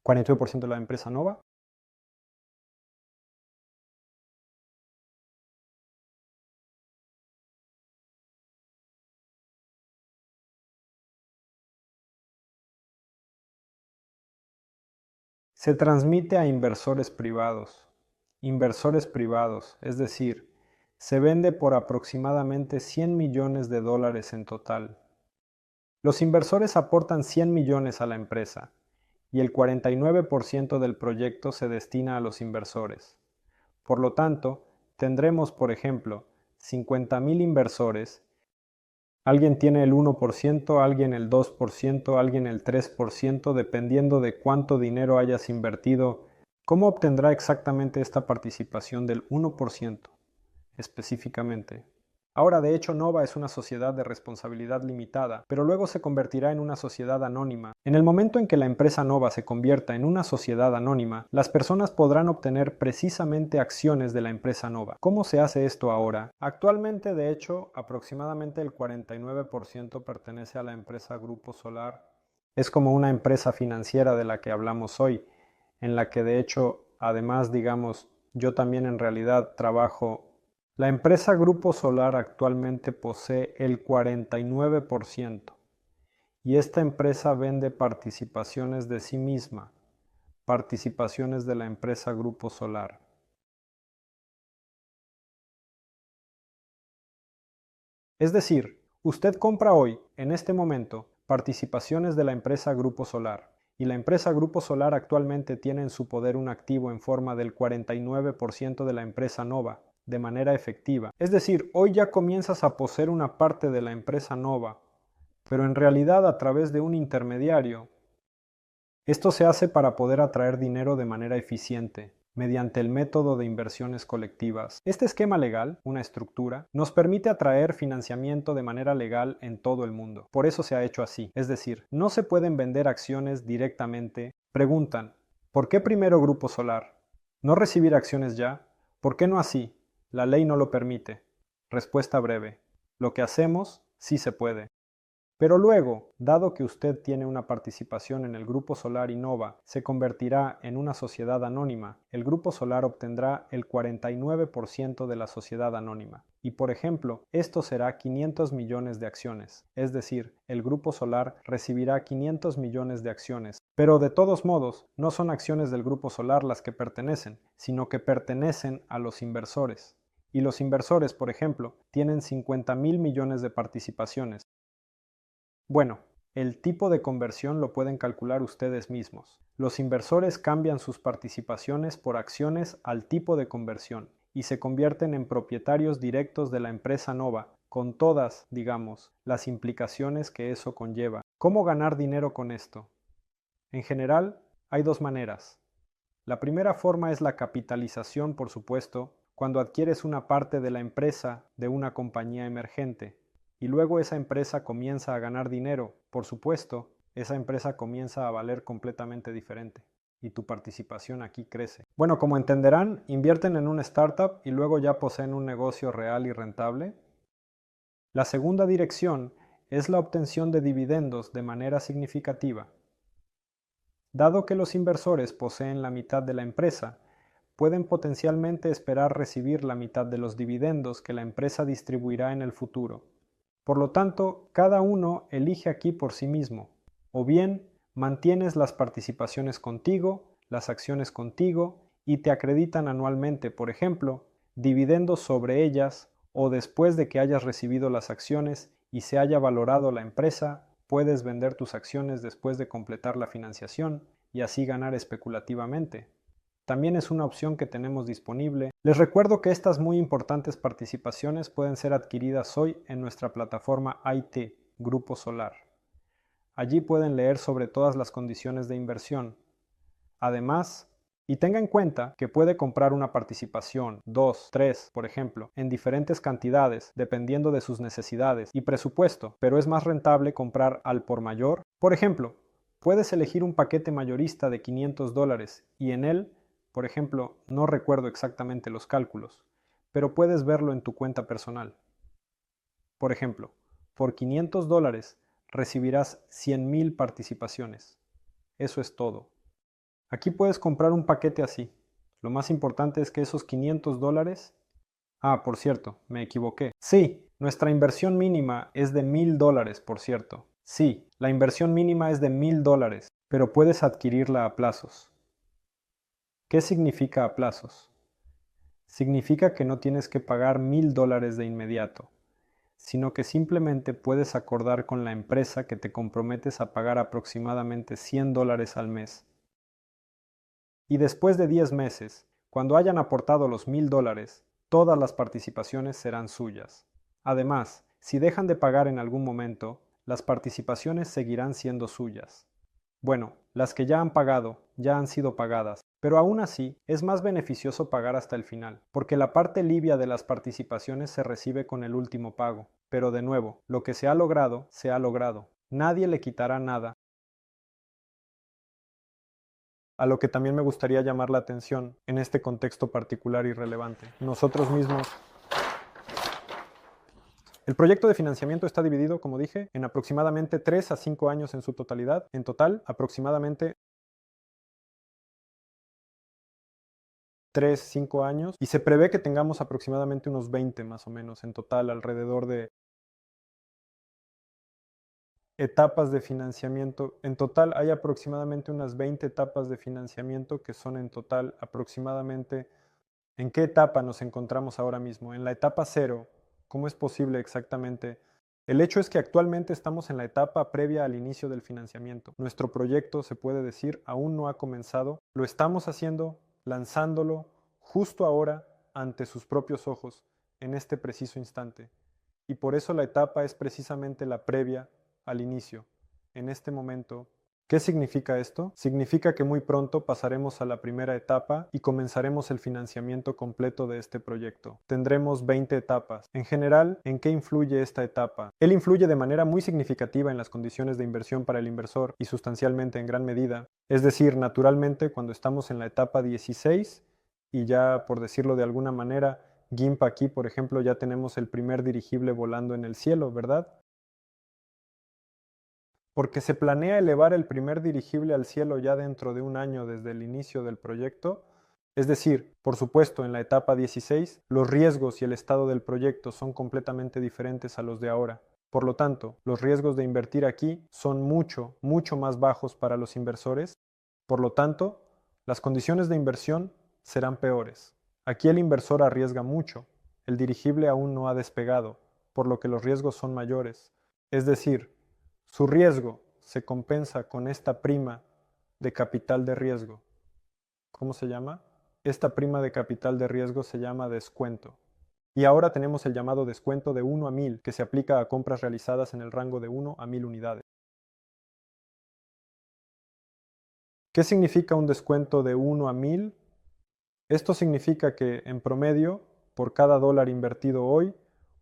49% de la empresa Nova. Se transmite a inversores privados. Inversores privados, es decir, se vende por aproximadamente $100 millones en total. Los inversores aportan 100 millones a la empresa y el 49% del proyecto se destina a los inversores. Por lo tanto, tendremos, por ejemplo, 50,000 inversores. Alguien tiene el 1%, alguien el 2%, alguien el 3%, dependiendo de cuánto dinero hayas invertido. ¿Cómo obtendrá exactamente esta participación del 1% específicamente? Ahora, de hecho, Nova es una sociedad de responsabilidad limitada, pero luego se convertirá en una sociedad anónima. En el momento en que la empresa Nova se convierta en una sociedad anónima, las personas podrán obtener precisamente acciones de la empresa Nova. ¿Cómo se hace esto ahora? Actualmente, de hecho, aproximadamente el 49% pertenece a la empresa Grupo Solar. Es como una empresa financiera de la que hablamos hoy, en la que de hecho, además, digamos, yo también en realidad trabajo. La empresa Grupo Solar actualmente posee el 49% y esta empresa vende participaciones de sí misma, participaciones de la empresa Grupo Solar. Es decir, usted compra hoy, en este momento, participaciones de la empresa Grupo Solar y la empresa Grupo Solar actualmente tiene en su poder un activo en forma del 49% de la empresa Nova, de manera efectiva. Es decir, hoy ya comienzas a poseer una parte de la empresa Nova, pero en realidad a través de un intermediario. Esto se hace para poder atraer dinero de manera eficiente, mediante el método de inversiones colectivas. Este esquema legal, una estructura, nos permite atraer financiamiento de manera legal en todo el mundo. Por eso se ha hecho así. Es decir, no se pueden vender acciones directamente. Preguntan, ¿por qué primero Grupo Solar? ¿No recibir acciones ya? ¿Por qué no así? La ley no lo permite. Respuesta breve. Lo que hacemos sí se puede. Pero luego, dado que usted tiene una participación en el Grupo Solar Innova, se convertirá en una sociedad anónima. El Grupo Solar obtendrá el 49% de la sociedad anónima. Y por ejemplo, esto será 500 millones de acciones. Es decir, el Grupo Solar recibirá 500 millones de acciones. Pero de todos modos, no son acciones del Grupo Solar las que pertenecen, sino que pertenecen a los inversores. Y los inversores, por ejemplo, tienen 50.000 millones de participaciones. Bueno, el tipo de conversión lo pueden calcular ustedes mismos. Los inversores cambian sus participaciones por acciones al tipo de conversión y se convierten en propietarios directos de la empresa Nova, con todas, digamos, las implicaciones que eso conlleva. ¿Cómo ganar dinero con esto? En general, hay dos maneras. La primera forma es la capitalización, por supuesto, cuando adquieres una parte de la empresa de una compañía emergente. Y luego esa empresa comienza a ganar dinero. Por supuesto, esa empresa comienza a valer completamente diferente y tu participación aquí crece. Bueno, como entenderán, invierten en una startup y luego ya poseen un negocio real y rentable. La segunda dirección es la obtención de dividendos de manera significativa. Dado que los inversores poseen la mitad de la empresa, pueden potencialmente esperar recibir la mitad de los dividendos que la empresa distribuirá en el futuro. Por lo tanto, cada uno elige aquí por sí mismo. O bien, mantienes las participaciones contigo, las acciones contigo y te acreditan anualmente, por ejemplo, dividendos sobre ellas o después de que hayas recibido las acciones y se haya valorado la empresa, puedes vender tus acciones después de completar la financiación y así ganar especulativamente. También es una opción que tenemos disponible. Les recuerdo que estas muy importantes participaciones pueden ser adquiridas hoy en nuestra plataforma IT, Grupo Solar. Allí pueden leer sobre todas las condiciones de inversión. Además, y tenga en cuenta que puede comprar una participación, 2, 3, por ejemplo, en diferentes cantidades, dependiendo de sus necesidades y presupuesto, pero es más rentable comprar al por mayor. Por ejemplo, puedes elegir un paquete mayorista de $500 y en él, por ejemplo, no recuerdo exactamente los cálculos, pero puedes verlo en tu cuenta personal. Por ejemplo, por $500 recibirás 100.000 participaciones. Eso es todo. Aquí puedes comprar un paquete así. Lo más importante es que esos $500... Ah, por cierto, me equivoqué. Sí, nuestra inversión mínima es de $1.000, por cierto. Sí, la inversión mínima es de $1.000, pero puedes adquirirla a plazos. ¿Qué significa a plazos? Significa que no tienes que pagar $1.000 de inmediato, sino que simplemente puedes acordar con la empresa que te comprometes a pagar aproximadamente $100 al mes. Y después de 10 meses, cuando hayan aportado los $1.000, todas las participaciones serán suyas. Además, si dejan de pagar en algún momento, las participaciones seguirán siendo suyas. Bueno, las que ya han pagado, ya han sido pagadas, Pero aún así, es más beneficioso pagar hasta el final, porque la parte libia de las participaciones se recibe con el último pago. Pero de nuevo, lo que se ha logrado, se ha logrado. Nadie le quitará nada. A lo que también me gustaría llamar la atención en este contexto particular y relevante. Nosotros mismos. El proyecto de financiamiento está dividido, como dije, en aproximadamente 3 a 5 años en su totalidad. En total, aproximadamente 3, 5 años. Y se prevé que tengamos aproximadamente unos 20 más o menos en total, alrededor de etapas de financiamiento. En total hay aproximadamente unas 20 etapas de financiamiento que son en total aproximadamente. ¿En qué etapa nos encontramos ahora mismo? En la etapa cero. ¿Cómo es posible exactamente? El hecho es que actualmente estamos en la etapa previa al inicio del financiamiento. Nuestro proyecto, se puede decir, aún no ha comenzado. Lo estamos haciendo, lanzándolo justo ahora ante sus propios ojos, en este preciso instante. Y por eso la etapa es precisamente la previa al inicio, en este momento. ¿Qué significa esto? Significa que muy pronto pasaremos a la primera etapa y comenzaremos el financiamiento completo de este proyecto. Tendremos 20 etapas. En general, ¿en qué influye esta etapa? Él influye de manera muy significativa en las condiciones de inversión para el inversor y sustancialmente en gran medida. Es decir, naturalmente, cuando estamos en la etapa 16 y ya, por decirlo de alguna manera, GIMP aquí, por ejemplo, ya tenemos el primer dirigible volando en el cielo, ¿verdad? Porque se planea elevar el primer dirigible al cielo ya dentro de un año desde el inicio del proyecto. Es decir, por supuesto, en la etapa 16, los riesgos y el estado del proyecto son completamente diferentes a los de ahora. Por lo tanto, los riesgos de invertir aquí son mucho, mucho más bajos para los inversores. Por lo tanto, las condiciones de inversión serán peores. Aquí el inversor arriesga mucho. El dirigible aún no ha despegado, por lo que los riesgos son mayores. Es decir, su riesgo se compensa con esta prima de capital de riesgo. ¿Cómo se llama? Esta prima de capital de riesgo se llama descuento. Y ahora tenemos el llamado descuento de 1 a 1000, que se aplica a compras realizadas en el rango de 1 a 1000 unidades. ¿Qué significa un descuento de 1 a 1000? Esto significa que, en promedio, por cada dólar invertido hoy,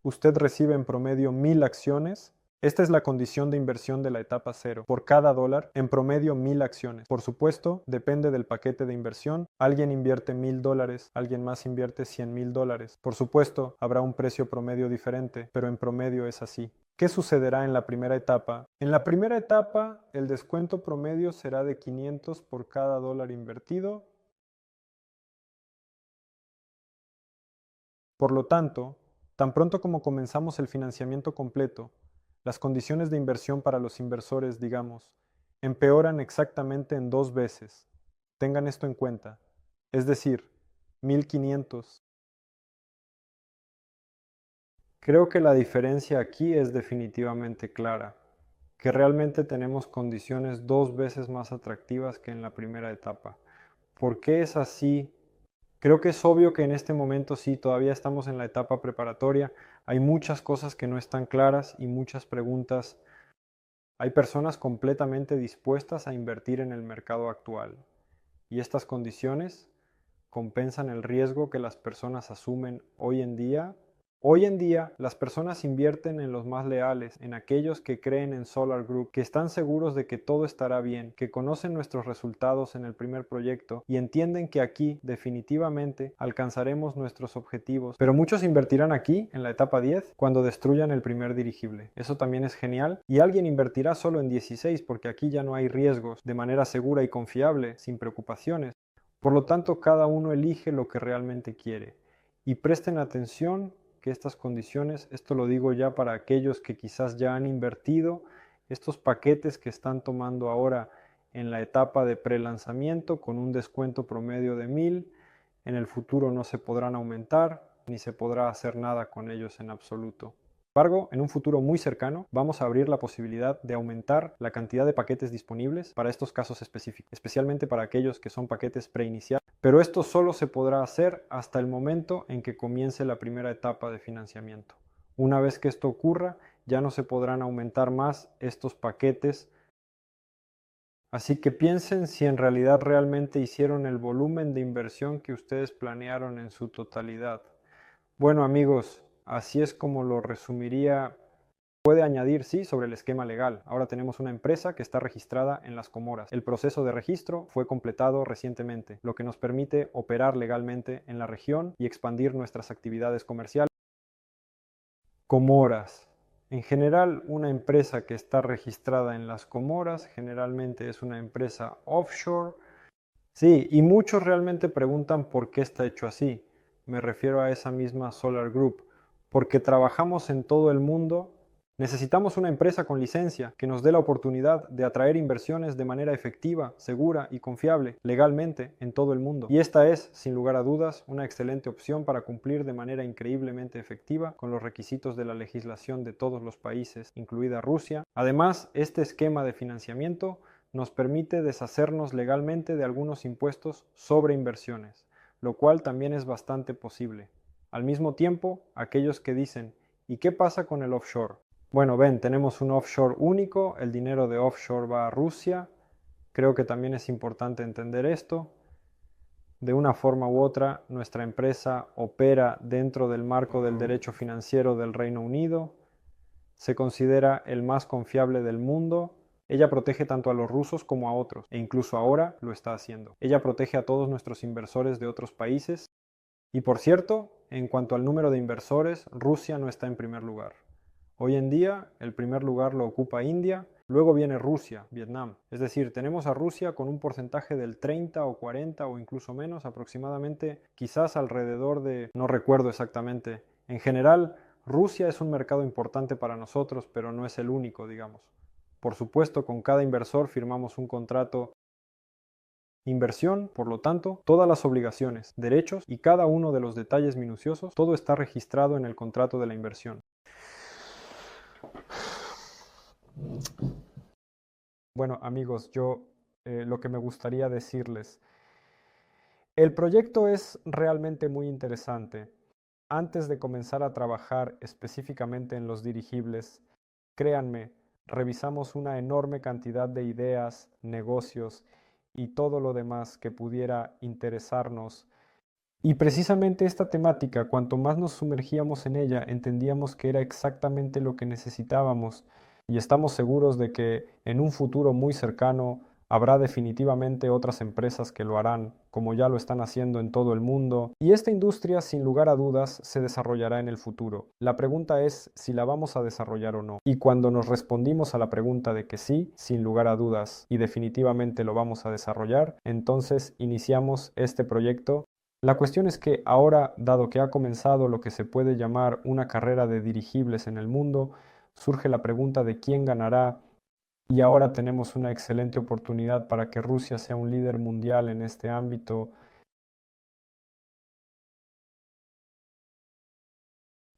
usted recibe en promedio 1000 acciones. Esta es la condición de inversión de la etapa cero. Por cada dólar, en promedio 1000 acciones. Por supuesto, depende del paquete de inversión. Alguien invierte $1000, alguien más invierte $100,000. Por supuesto, habrá un precio promedio diferente, pero en promedio es así. ¿Qué sucederá en la primera etapa? En la primera etapa, el descuento promedio será de 500 por cada dólar invertido. Por lo tanto, tan pronto como comenzamos el financiamiento completo, las condiciones de inversión para los inversores, digamos, empeoran exactamente en 2 veces. Tengan esto en cuenta. Es decir, 1500. Creo que la diferencia aquí es definitivamente clara, que realmente tenemos condiciones 2 veces más atractivas que en la primera etapa. ¿Por qué es así? Creo que es obvio que en este momento sí, todavía estamos en la etapa preparatoria. Hay muchas cosas que no están claras y muchas preguntas. Hay personas completamente dispuestas a invertir en el mercado actual. Y estas condiciones compensan el riesgo que las personas asumen hoy en día. Hoy en día, las personas invierten en los más leales, en aquellos que creen en Solar Group, que están seguros de que todo estará bien, que conocen nuestros resultados en el primer proyecto y entienden que aquí definitivamente alcanzaremos nuestros objetivos. Pero muchos invertirán aquí, en la etapa 10, cuando destruyan el primer dirigible. Eso también es genial. Y alguien invertirá solo en 16 porque aquí ya no hay riesgos, de manera segura y confiable, sin preocupaciones. Por lo tanto, cada uno elige lo que realmente quiere. Y presten atención que estas condiciones, esto lo digo ya para aquellos que quizás ya han invertido, estos paquetes que están tomando ahora en la etapa de prelanzamiento con un descuento promedio de 1000, en el futuro no se podrán aumentar ni se podrá hacer nada con ellos en absoluto. Sin embargo, en un futuro muy cercano vamos a abrir la posibilidad de aumentar la cantidad de paquetes disponibles para estos casos específicos, especialmente para aquellos que son paquetes preiniciales. Pero esto solo se podrá hacer hasta el momento en que comience la primera etapa de financiamiento. Una vez que esto ocurra, ya no se podrán aumentar más estos paquetes. Así que piensen si en realidad realmente hicieron el volumen de inversión que ustedes planearon en su totalidad. Bueno amigos, así es como lo resumiría. Puede añadir, sí, sobre el esquema legal. Ahora tenemos una empresa que está registrada en las Comoras. El proceso de registro fue completado recientemente, lo que nos permite operar legalmente en la región y expandir nuestras actividades comerciales. Comoras. En general, una empresa que está registrada en las Comoras generalmente es una empresa offshore. Sí, y muchos realmente preguntan por qué está hecho así. Me refiero a esa misma Solar Group, porque trabajamos en todo el mundo. Necesitamos una empresa con licencia que nos dé la oportunidad de atraer inversiones de manera efectiva, segura y confiable, legalmente, en todo el mundo. Y esta es, sin lugar a dudas, una excelente opción para cumplir de manera increíblemente efectiva con los requisitos de la legislación de todos los países, incluida Rusia. Además, este esquema de financiamiento nos permite deshacernos legalmente de algunos impuestos sobre inversiones, lo cual también es bastante posible. Al mismo tiempo, aquellos que dicen, ¿y qué pasa con el offshore? Bueno, ven, tenemos un offshore único, el dinero de offshore va a Rusia. Creo que también es importante entender esto. De una forma u otra, nuestra empresa opera dentro del marco del derecho financiero del Reino Unido. Se considera el más confiable del mundo. Ella protege tanto a los rusos como a otros, e incluso ahora lo está haciendo. Ella protege a todos nuestros inversores de otros países. Y por cierto, en cuanto al número de inversores, Rusia no está en primer lugar. Hoy en día, el primer lugar lo ocupa India, luego viene Rusia, Vietnam. Es decir, tenemos a Rusia con un porcentaje del 30 o 40 o incluso menos aproximadamente, quizás alrededor de, no recuerdo exactamente. En general, Rusia es un mercado importante para nosotros, pero no es el único, digamos. Por supuesto, con cada inversor firmamos un contrato inversión, por lo tanto, todas las obligaciones, derechos y cada uno de los detalles minuciosos, todo está registrado en el contrato de la inversión. Bueno, amigos, yo lo que me gustaría decirles, el proyecto es realmente muy interesante. Antes de comenzar a trabajar específicamente en los dirigibles, créanme, revisamos una enorme cantidad de ideas, negocios y todo lo demás que pudiera interesarnos. Y precisamente esta temática, cuanto más nos sumergíamos en ella, entendíamos que era exactamente lo que necesitábamos y estamos seguros de que en un futuro muy cercano habrá definitivamente otras empresas que lo harán, como ya lo están haciendo en todo el mundo, y esta industria, sin lugar a dudas, se desarrollará en el futuro. La pregunta es si la vamos a desarrollar o no. Y cuando nos respondimos a la pregunta de que sí, sin lugar a dudas, y definitivamente lo vamos a desarrollar, entonces iniciamos este proyecto. La cuestión es que ahora, dado que ha comenzado lo que se puede llamar una carrera de dirigibles en el mundo, surge la pregunta de quién ganará y ahora tenemos una excelente oportunidad para que Rusia sea un líder mundial en este ámbito.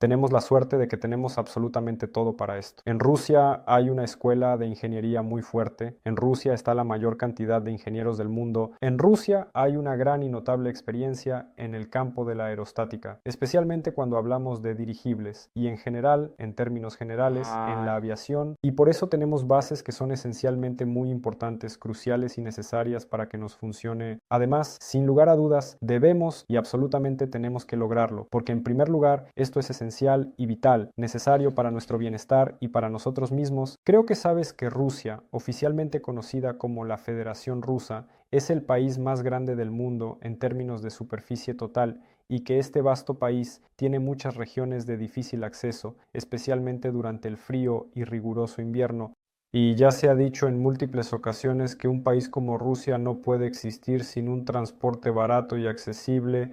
Tenemos la suerte de que tenemos absolutamente todo para esto. En Rusia hay una escuela de ingeniería muy fuerte. En Rusia está la mayor cantidad de ingenieros del mundo. En Rusia hay una gran y notable experiencia en el campo de la aerostática, especialmente cuando hablamos de dirigibles y en general, en términos generales, en la aviación. Y por eso tenemos bases que son esencialmente muy importantes, cruciales y necesarias para que nos funcione. Además, sin lugar a dudas, debemos y absolutamente tenemos que lograrlo, porque en primer lugar, esto es esencial y vital, necesario para nuestro bienestar y para nosotros mismos. Creo que sabes que Rusia, oficialmente conocida como la Federación Rusa, es el país más grande del mundo en términos de superficie total y que este vasto país tiene muchas regiones de difícil acceso, especialmente durante el frío y riguroso invierno. Y ya se ha dicho en múltiples ocasiones que un país como Rusia no puede existir sin un transporte barato y accesible.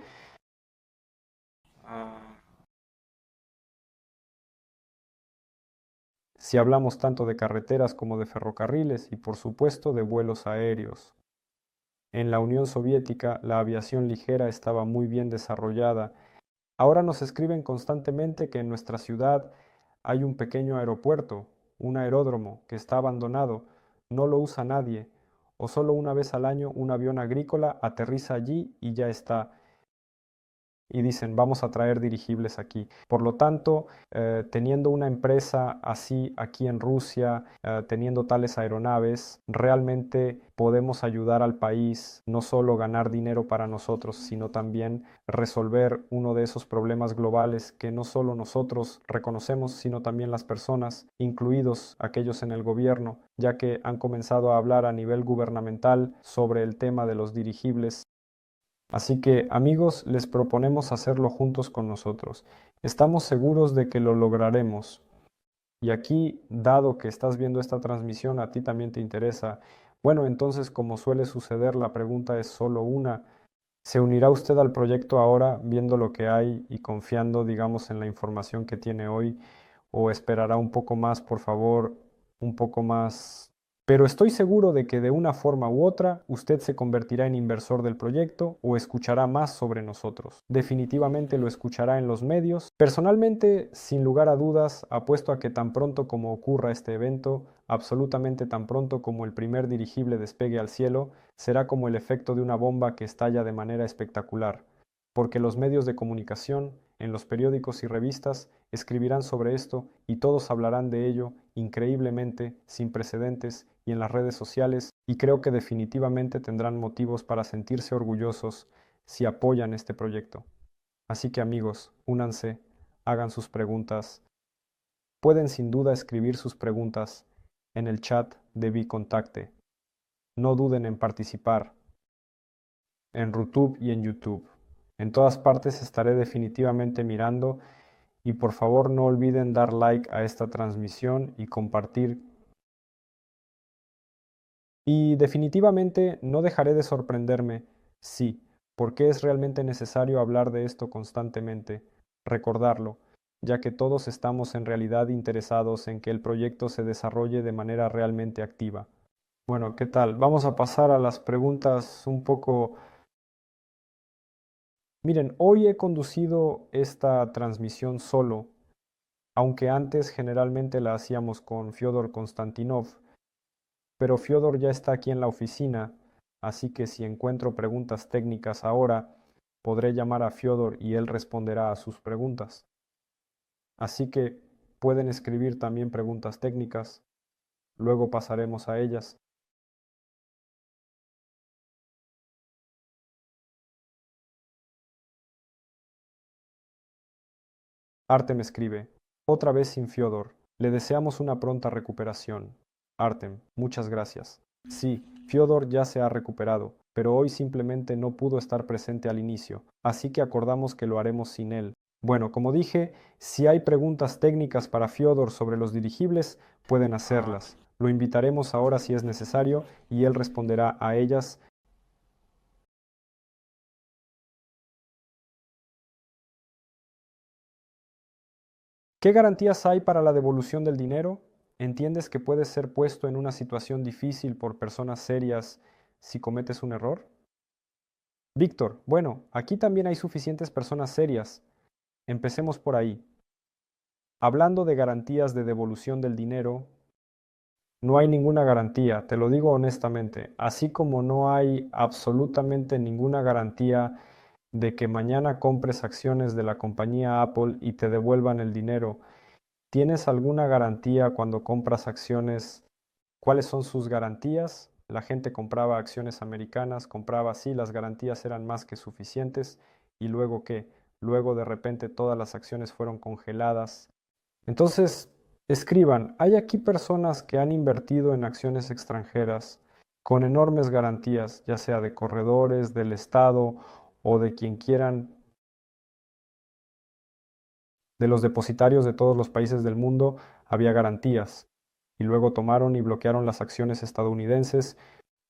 Si hablamos tanto de carreteras como de ferrocarriles y por supuesto de vuelos aéreos. En la Unión Soviética la aviación ligera estaba muy bien desarrollada. Ahora nos escriben constantemente que en nuestra ciudad hay un pequeño aeropuerto, un aeródromo que está abandonado, no lo usa nadie, o solo una vez al año un avión agrícola aterriza allí y ya está. y dicen, vamos a traer dirigibles aquí. Por lo tanto, teniendo una empresa así aquí en Rusia, teniendo tales aeronaves, realmente podemos ayudar al país, no solo ganar dinero para nosotros, sino también resolver uno de esos problemas globales que no solo nosotros reconocemos, sino también las personas, incluidos aquellos en el gobierno, ya que han comenzado a hablar a nivel gubernamental sobre el tema de los dirigibles. Así que, amigos, les proponemos hacerlo juntos con nosotros. Estamos seguros de que lo lograremos. Y aquí, dado que estás viendo esta transmisión, a ti también te interesa. Bueno, entonces, como suele suceder, la pregunta es solo una. ¿Se unirá usted al proyecto ahora, viendo lo que hay y confiando, digamos, en la información que tiene hoy? ¿O esperará un poco más, por favor, un poco más? Pero estoy seguro de que de una forma u otra usted se convertirá en inversor del proyecto o escuchará más sobre nosotros. Definitivamente lo escuchará en los medios. Personalmente, sin lugar a dudas, apuesto a que tan pronto como ocurra este evento, absolutamente tan pronto como el primer dirigible despegue al cielo, será como el efecto de una bomba que estalla de manera espectacular, porque los medios de comunicación, en los periódicos y revistas, escribirán sobre esto y todos hablarán de ello increíblemente, sin precedentes, y en las redes sociales, y creo que definitivamente tendrán motivos para sentirse orgullosos si apoyan este proyecto. Así que amigos, únanse, hagan sus preguntas. Pueden sin duda escribir sus preguntas en el chat de Bicontacte. No duden en participar en Rutube y en YouTube. En todas partes estaré definitivamente mirando y por favor no olviden dar like a esta transmisión y compartir. Y definitivamente no dejaré de sorprenderme, sí, porque es realmente necesario hablar de esto constantemente, recordarlo, ya que todos estamos en realidad interesados en que el proyecto se desarrolle de manera realmente activa. Bueno, ¿qué tal? Vamos a pasar a las preguntas un poco. Miren, hoy he conducido esta transmisión solo, aunque antes generalmente la hacíamos con Fyodor Konstantinov, pero Fyodor ya está aquí en la oficina, así que si encuentro preguntas técnicas ahora, podré llamar a Fyodor y él responderá a sus preguntas. Así que pueden escribir también preguntas técnicas, luego pasaremos a ellas. Artem escribe, otra vez sin Fyodor. Le deseamos una pronta recuperación. Artem, muchas gracias. Sí, Fyodor ya se ha recuperado, pero hoy simplemente no pudo estar presente al inicio, así que acordamos que lo haremos sin él. Bueno, como dije, si hay preguntas técnicas para Fyodor sobre los dirigibles, pueden hacerlas. Lo invitaremos ahora si es necesario y él responderá a ellas. ¿Qué garantías hay para la devolución del dinero? ¿Entiendes que puedes ser puesto en una situación difícil por personas serias si cometes un error? Víctor, bueno, aquí también hay suficientes personas serias. Empecemos por ahí. Hablando de garantías de devolución del dinero, no hay ninguna garantía, te lo digo honestamente, así como no hay absolutamente ninguna garantía de que mañana compres acciones de la compañía Apple y te devuelvan el dinero. ¿Tienes alguna garantía cuando compras acciones? ¿Cuáles son sus garantías? La gente compraba acciones americanas, compraba así, las garantías eran más que suficientes. ¿Y luego qué? Luego de repente todas las acciones fueron congeladas. Entonces, escriban, hay aquí personas que han invertido en acciones extranjeras con enormes garantías, ya sea de corredores, del Estado o de quien quieran, de los depositarios de todos los países del mundo, había garantías. Y luego tomaron y bloquearon las acciones estadounidenses.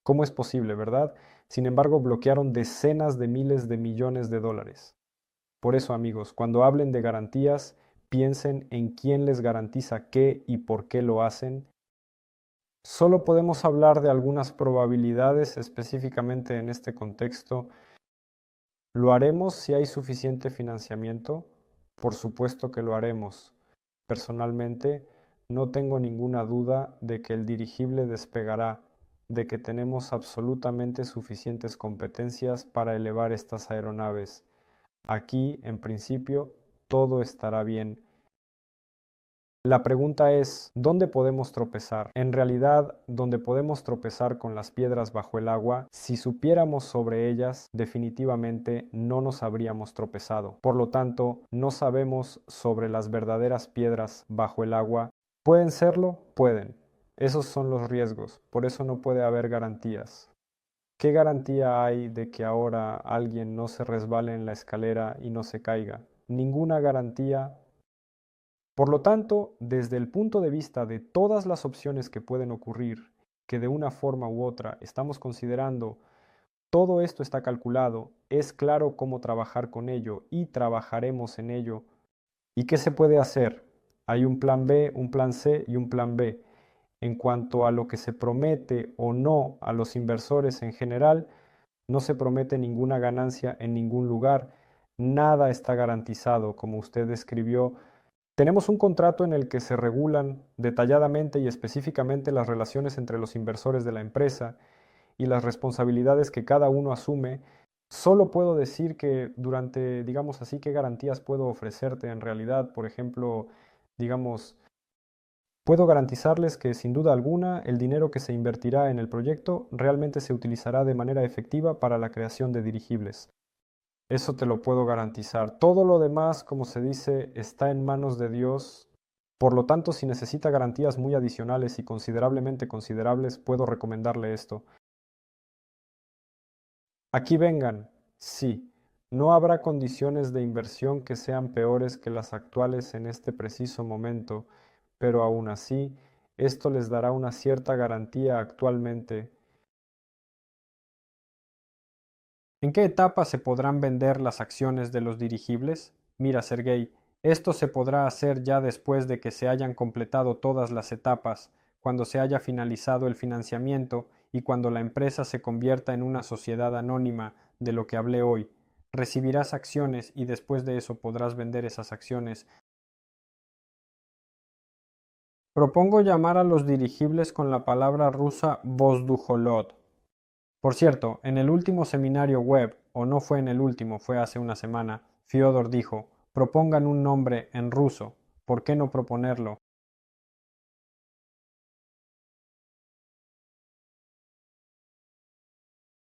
¿Cómo es posible, verdad? Sin embargo, bloquearon decenas de miles de millones de dólares. Por eso, amigos, cuando hablen de garantías, piensen en quién les garantiza qué y por qué lo hacen. Solo podemos hablar de algunas probabilidades específicamente en este contexto. ¿Lo haremos si hay suficiente financiamiento? Por supuesto que lo haremos. Personalmente, no tengo ninguna duda de que el dirigible despegará, de que tenemos absolutamente suficientes competencias para elevar estas aeronaves. Aquí, en principio, todo estará bien. La pregunta es, ¿dónde podemos tropezar? En realidad, donde podemos tropezar con las piedras bajo el agua, si supiéramos sobre ellas, definitivamente no nos habríamos tropezado. Por lo tanto, no sabemos sobre las verdaderas piedras bajo el agua. ¿Pueden serlo? Pueden. Esos son los riesgos. Por eso no puede haber garantías. ¿Qué garantía hay de que ahora alguien no se resbale en la escalera y no se caiga? Ninguna garantía. Por lo tanto, desde el punto de vista de todas las opciones que pueden ocurrir, que de una forma u otra estamos considerando, todo esto está calculado, es claro cómo trabajar con ello y trabajaremos en ello. ¿Y qué se puede hacer? Hay un plan B, un plan C y un plan B. En cuanto a lo que se promete o no a los inversores en general, no se promete ninguna ganancia en ningún lugar. Nada está garantizado, como usted describió. Tenemos un contrato en el que se regulan detalladamente y específicamente las relaciones entre los inversores de la empresa y las responsabilidades que cada uno asume. Solo puedo decir que durante, digamos así, qué garantías puedo ofrecerte en realidad. Por ejemplo, digamos, puedo garantizarles que sin duda alguna el dinero que se invertirá en el proyecto realmente se utilizará de manera efectiva para la creación de dirigibles. Eso te lo puedo garantizar. Todo lo demás, como se dice, está en manos de Dios. Por lo tanto, si necesita garantías muy adicionales y considerablemente considerables, puedo recomendarle esto. Aquí vengan. Sí, no habrá condiciones de inversión que sean peores que las actuales en este preciso momento, pero aún así, esto les dará una cierta garantía actualmente. ¿En qué etapa se podrán vender las acciones de los dirigibles? Mira, Sergey, esto se podrá hacer ya después de que se hayan completado todas las etapas, cuando se haya finalizado el financiamiento y cuando la empresa se convierta en una sociedad anónima, de lo que hablé hoy. Recibirás acciones y después de eso podrás vender esas acciones. Propongo llamar a los dirigibles con la palabra rusa vozdujolod. Por cierto, en el último seminario web, o no fue en el último, fue hace una semana, Fyodor dijo, propongan un nombre en ruso. ¿Por qué no proponerlo?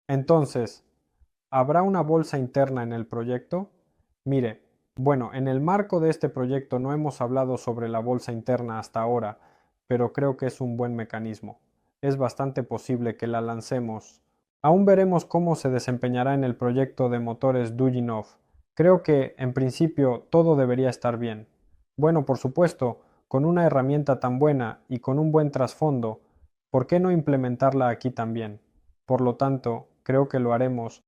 Entonces, ¿habrá una bolsa interna en el proyecto? Mire, bueno, en el marco de este proyecto no hemos hablado sobre la bolsa interna hasta ahora, pero creo que es un buen mecanismo. Es bastante posible que la lancemos. Aún veremos cómo se desempeñará en el proyecto de motores Duyinov. Creo que, en principio, todo debería estar bien. Bueno, por supuesto, con una herramienta tan buena y con un buen trasfondo, ¿por qué no implementarla aquí también? Por lo tanto, creo que lo haremos.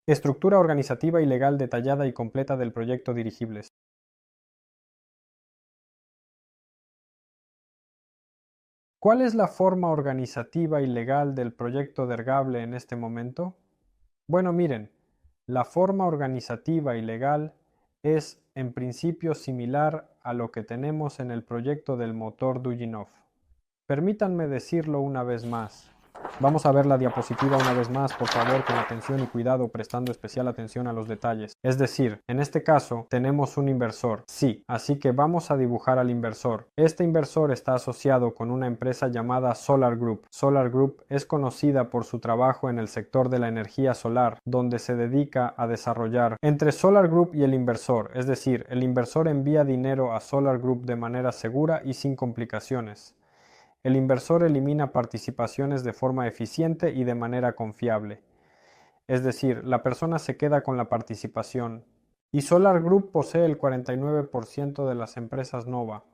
Estructura organizativa y legal detallada y completa del proyecto Dirigibles. ¿Cuál es la forma organizativa y legal del proyecto Dergable en este momento? Bueno, miren, la forma organizativa y legal es en principio similar a lo que tenemos en el proyecto del motor Duyinov. Permítanme decirlo una vez más. Vamos a ver la diapositiva una vez más, por favor, con atención y cuidado, prestando especial atención a los detalles. Es decir, en este caso tenemos un inversor. Sí, así que vamos a dibujar al inversor. Este inversor está asociado con una empresa llamada Solar Group. Solar Group es conocida por su trabajo en el sector de la energía solar, donde se dedica a desarrollar entre Solar Group y el inversor, es decir, el inversor envía dinero a Solar Group de manera segura y sin complicaciones. El inversor elimina participaciones de forma eficiente y de manera confiable. Es decir, la persona se queda con la participación. Y Solar Group posee el 49% de las empresas Nova.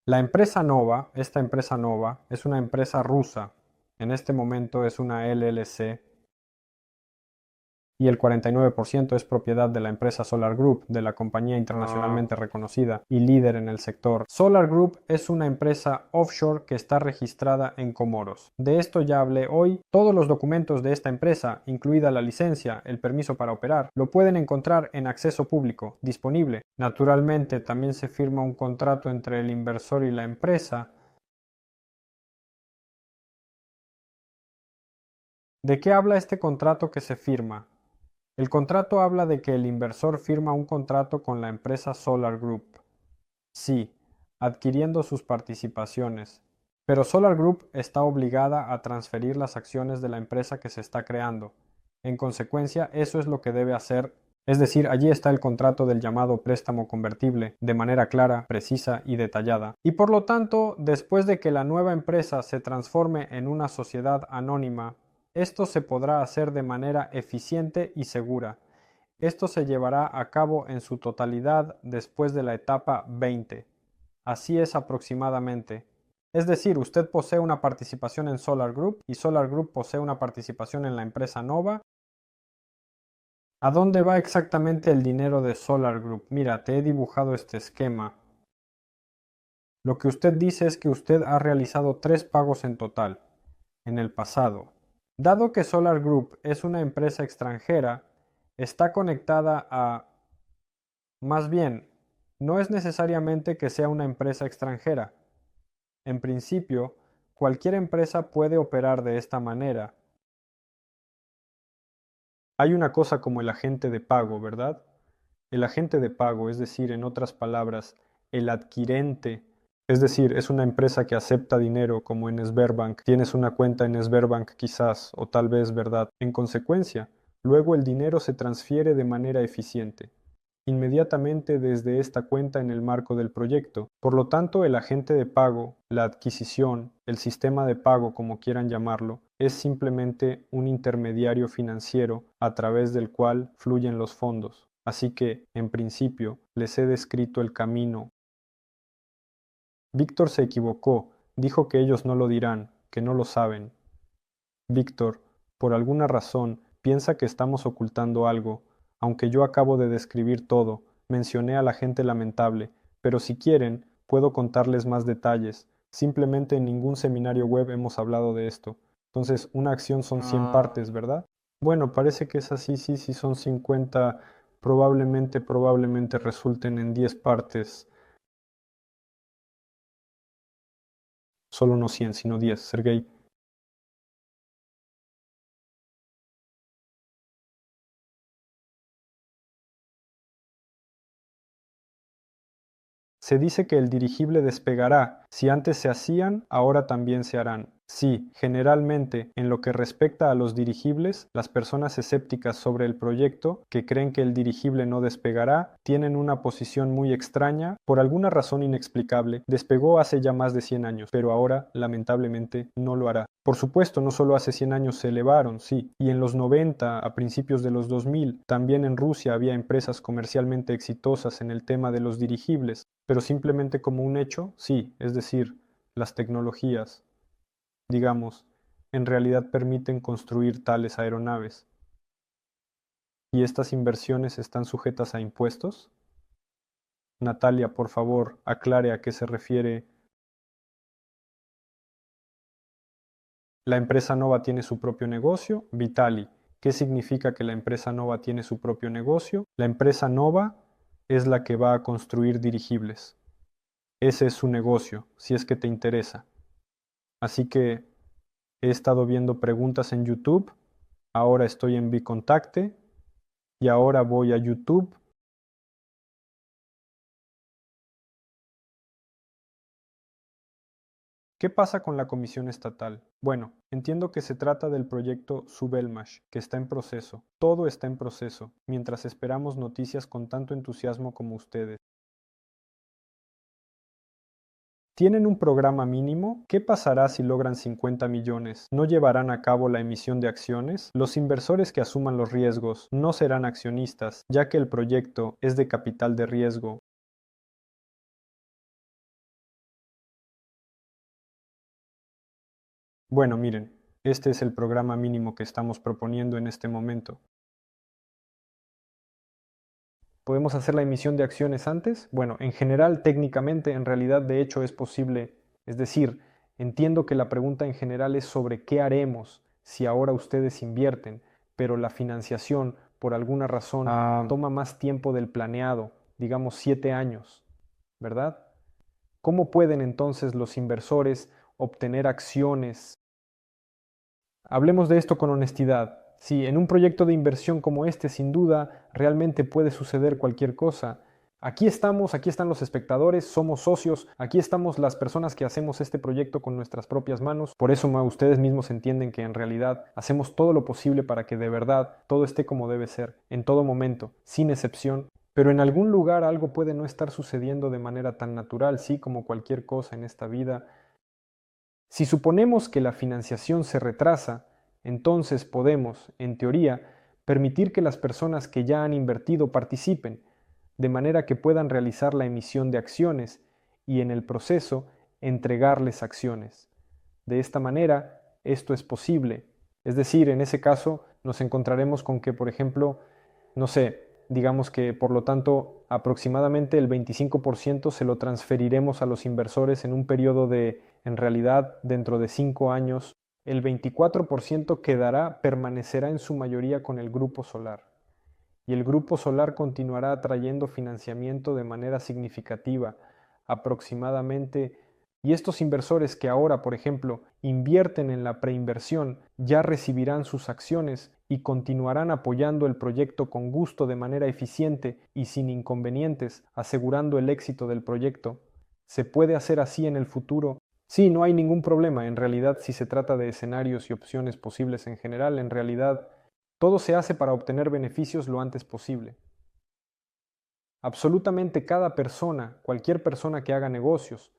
La empresa Nova, esta empresa Nova, es una empresa rusa. En este momento es una LLC y el 49% es propiedad de la empresa Solar Group, de la compañía internacionalmente reconocida y líder en el sector. Solar Group es una empresa offshore que está registrada en Comoros. De esto ya hablé hoy. Todos los documentos de esta empresa, incluida la licencia, el permiso para operar, lo pueden encontrar en acceso público, disponible. Naturalmente, también se firma un contrato entre el inversor y la empresa. ¿De qué habla este contrato que se firma? El contrato habla de que el inversor firma un contrato con la empresa Solar Group. Sí, adquiriendo sus participaciones. Pero Solar Group está obligada a transferir las acciones de la empresa que se está creando. En consecuencia, eso es lo que debe hacer. Es decir, allí está el contrato del llamado préstamo convertible, de manera clara, precisa y detallada. Y por lo tanto, después de que la nueva empresa se transforme en una sociedad anónima, esto se podrá hacer de manera eficiente y segura. Esto se llevará a cabo en su totalidad después de la etapa 20. Así es aproximadamente. Es decir, usted posee una participación en Solar Group y Solar Group posee una participación en la empresa Nova. ¿A dónde va exactamente el dinero de Solar Group? Mira, te he dibujado este esquema. Lo que usted dice es que usted ha realizado 3 pagos en total, en el pasado. Dado que Solar Group es una empresa extranjera, está conectada a... Más bien, no es necesariamente que sea una empresa extranjera. En principio, cualquier empresa puede operar de esta manera. Hay una cosa como el agente de pago, ¿verdad? El agente de pago, es decir, en otras palabras, el adquirente, es decir, es una empresa que acepta dinero como en Sberbank. Tienes una cuenta en Sberbank quizás, o tal vez, ¿verdad? En consecuencia, luego el dinero se transfiere de manera eficiente inmediatamente desde esta cuenta en el marco del proyecto. Por lo tanto, el agente de pago, la adquisición, el sistema de pago, como quieran llamarlo, es simplemente un intermediario financiero a través del cual fluyen los fondos. Así que, en principio, les he descrito el camino. Víctor se equivocó, dijo que ellos no lo dirán, que no lo saben. Víctor, por alguna razón, piensa que estamos ocultando algo, aunque yo acabo de describir todo, mencioné a la gente lamentable, pero si quieren, puedo contarles más detalles. Simplemente en ningún seminario web hemos hablado de esto. Entonces, una acción son 100 partes, ¿verdad? Bueno, parece que es así, sí, sí son 50, probablemente resulten en 10 partes. Solo no 100, sino 10, Sergey. Se dice que el dirigible despegará. Si antes se hacían, ahora también se harán. Sí, generalmente, en lo que respecta a los dirigibles, las personas escépticas sobre el proyecto, que creen que el dirigible no despegará, tienen una posición muy extraña. Por alguna razón inexplicable, despegó hace ya más de 100 años, pero ahora, lamentablemente, no lo hará. Por supuesto, no solo hace 100 años se elevaron, sí, y en los 90, a principios de los 2000, también en Rusia había empresas comercialmente exitosas en el tema de los dirigibles, pero simplemente como un hecho, sí, es decir, las tecnologías, digamos, en realidad permiten construir tales aeronaves. ¿Y estas inversiones están sujetas a impuestos? Natalia, por favor, aclare a qué se refiere. La empresa Nova tiene su propio negocio. Vitali, ¿qué significa que la empresa Nova tiene su propio negocio? La empresa Nova es la que va a construir dirigibles. Ese es su negocio, si es que te interesa. Así que he estado viendo preguntas en YouTube, ahora estoy en Bicontacte y ahora voy a YouTube. ¿Qué pasa con la comisión estatal? Bueno, entiendo que se trata del proyecto Subelmash, que está en proceso. Todo está en proceso, mientras esperamos noticias con tanto entusiasmo como ustedes. ¿Tienen un programa mínimo? ¿Qué pasará si logran 50 millones? ¿No llevarán a cabo la emisión de acciones? Los inversores que asuman los riesgos no serán accionistas, ya que el proyecto es de capital de riesgo. Bueno, miren, este es el programa mínimo que estamos proponiendo en este momento. ¿Podemos hacer la emisión de acciones antes? Bueno, en general, técnicamente, en realidad, de hecho, es posible. Es decir, entiendo que la pregunta en general es sobre qué haremos si ahora ustedes invierten, pero la financiación, por alguna razón, toma más tiempo del planeado, digamos 7 años, ¿verdad? ¿Cómo pueden entonces los inversores obtener acciones? Hablemos de esto con honestidad. Sí, en un proyecto de inversión como este, sin duda, realmente puede suceder cualquier cosa. Aquí estamos, aquí están los espectadores, somos socios, aquí estamos las personas que hacemos este proyecto con nuestras propias manos. Por eso ustedes mismos entienden que en realidad hacemos todo lo posible para que de verdad todo esté como debe ser, en todo momento, sin excepción. Pero en algún lugar algo puede no estar sucediendo de manera tan natural, sí, como cualquier cosa en esta vida. Si suponemos que la financiación se retrasa, entonces podemos, en teoría, permitir que las personas que ya han invertido participen, de manera que puedan realizar la emisión de acciones y en el proceso entregarles acciones. De esta manera, esto es posible. Es decir, en ese caso nos encontraremos con que, por ejemplo, no sé, digamos que por lo tanto aproximadamente el 25% se lo transferiremos a los inversores en un periodo de, en realidad, dentro de 5 años, el 24% permanecerá en su mayoría con el grupo solar. Y el grupo solar continuará atrayendo financiamiento de manera significativa, aproximadamente. Y estos inversores que ahora, por ejemplo, invierten en la preinversión, ya recibirán sus acciones y continuarán apoyando el proyecto con gusto de manera eficiente y sin inconvenientes, asegurando el éxito del proyecto. ¿Se puede hacer así en el futuro? Sí, no hay ningún problema. En realidad, si se trata de escenarios y opciones posibles en general, en realidad todo se hace para obtener beneficios lo antes posible. Absolutamente cada persona, cualquier persona que haga negocios,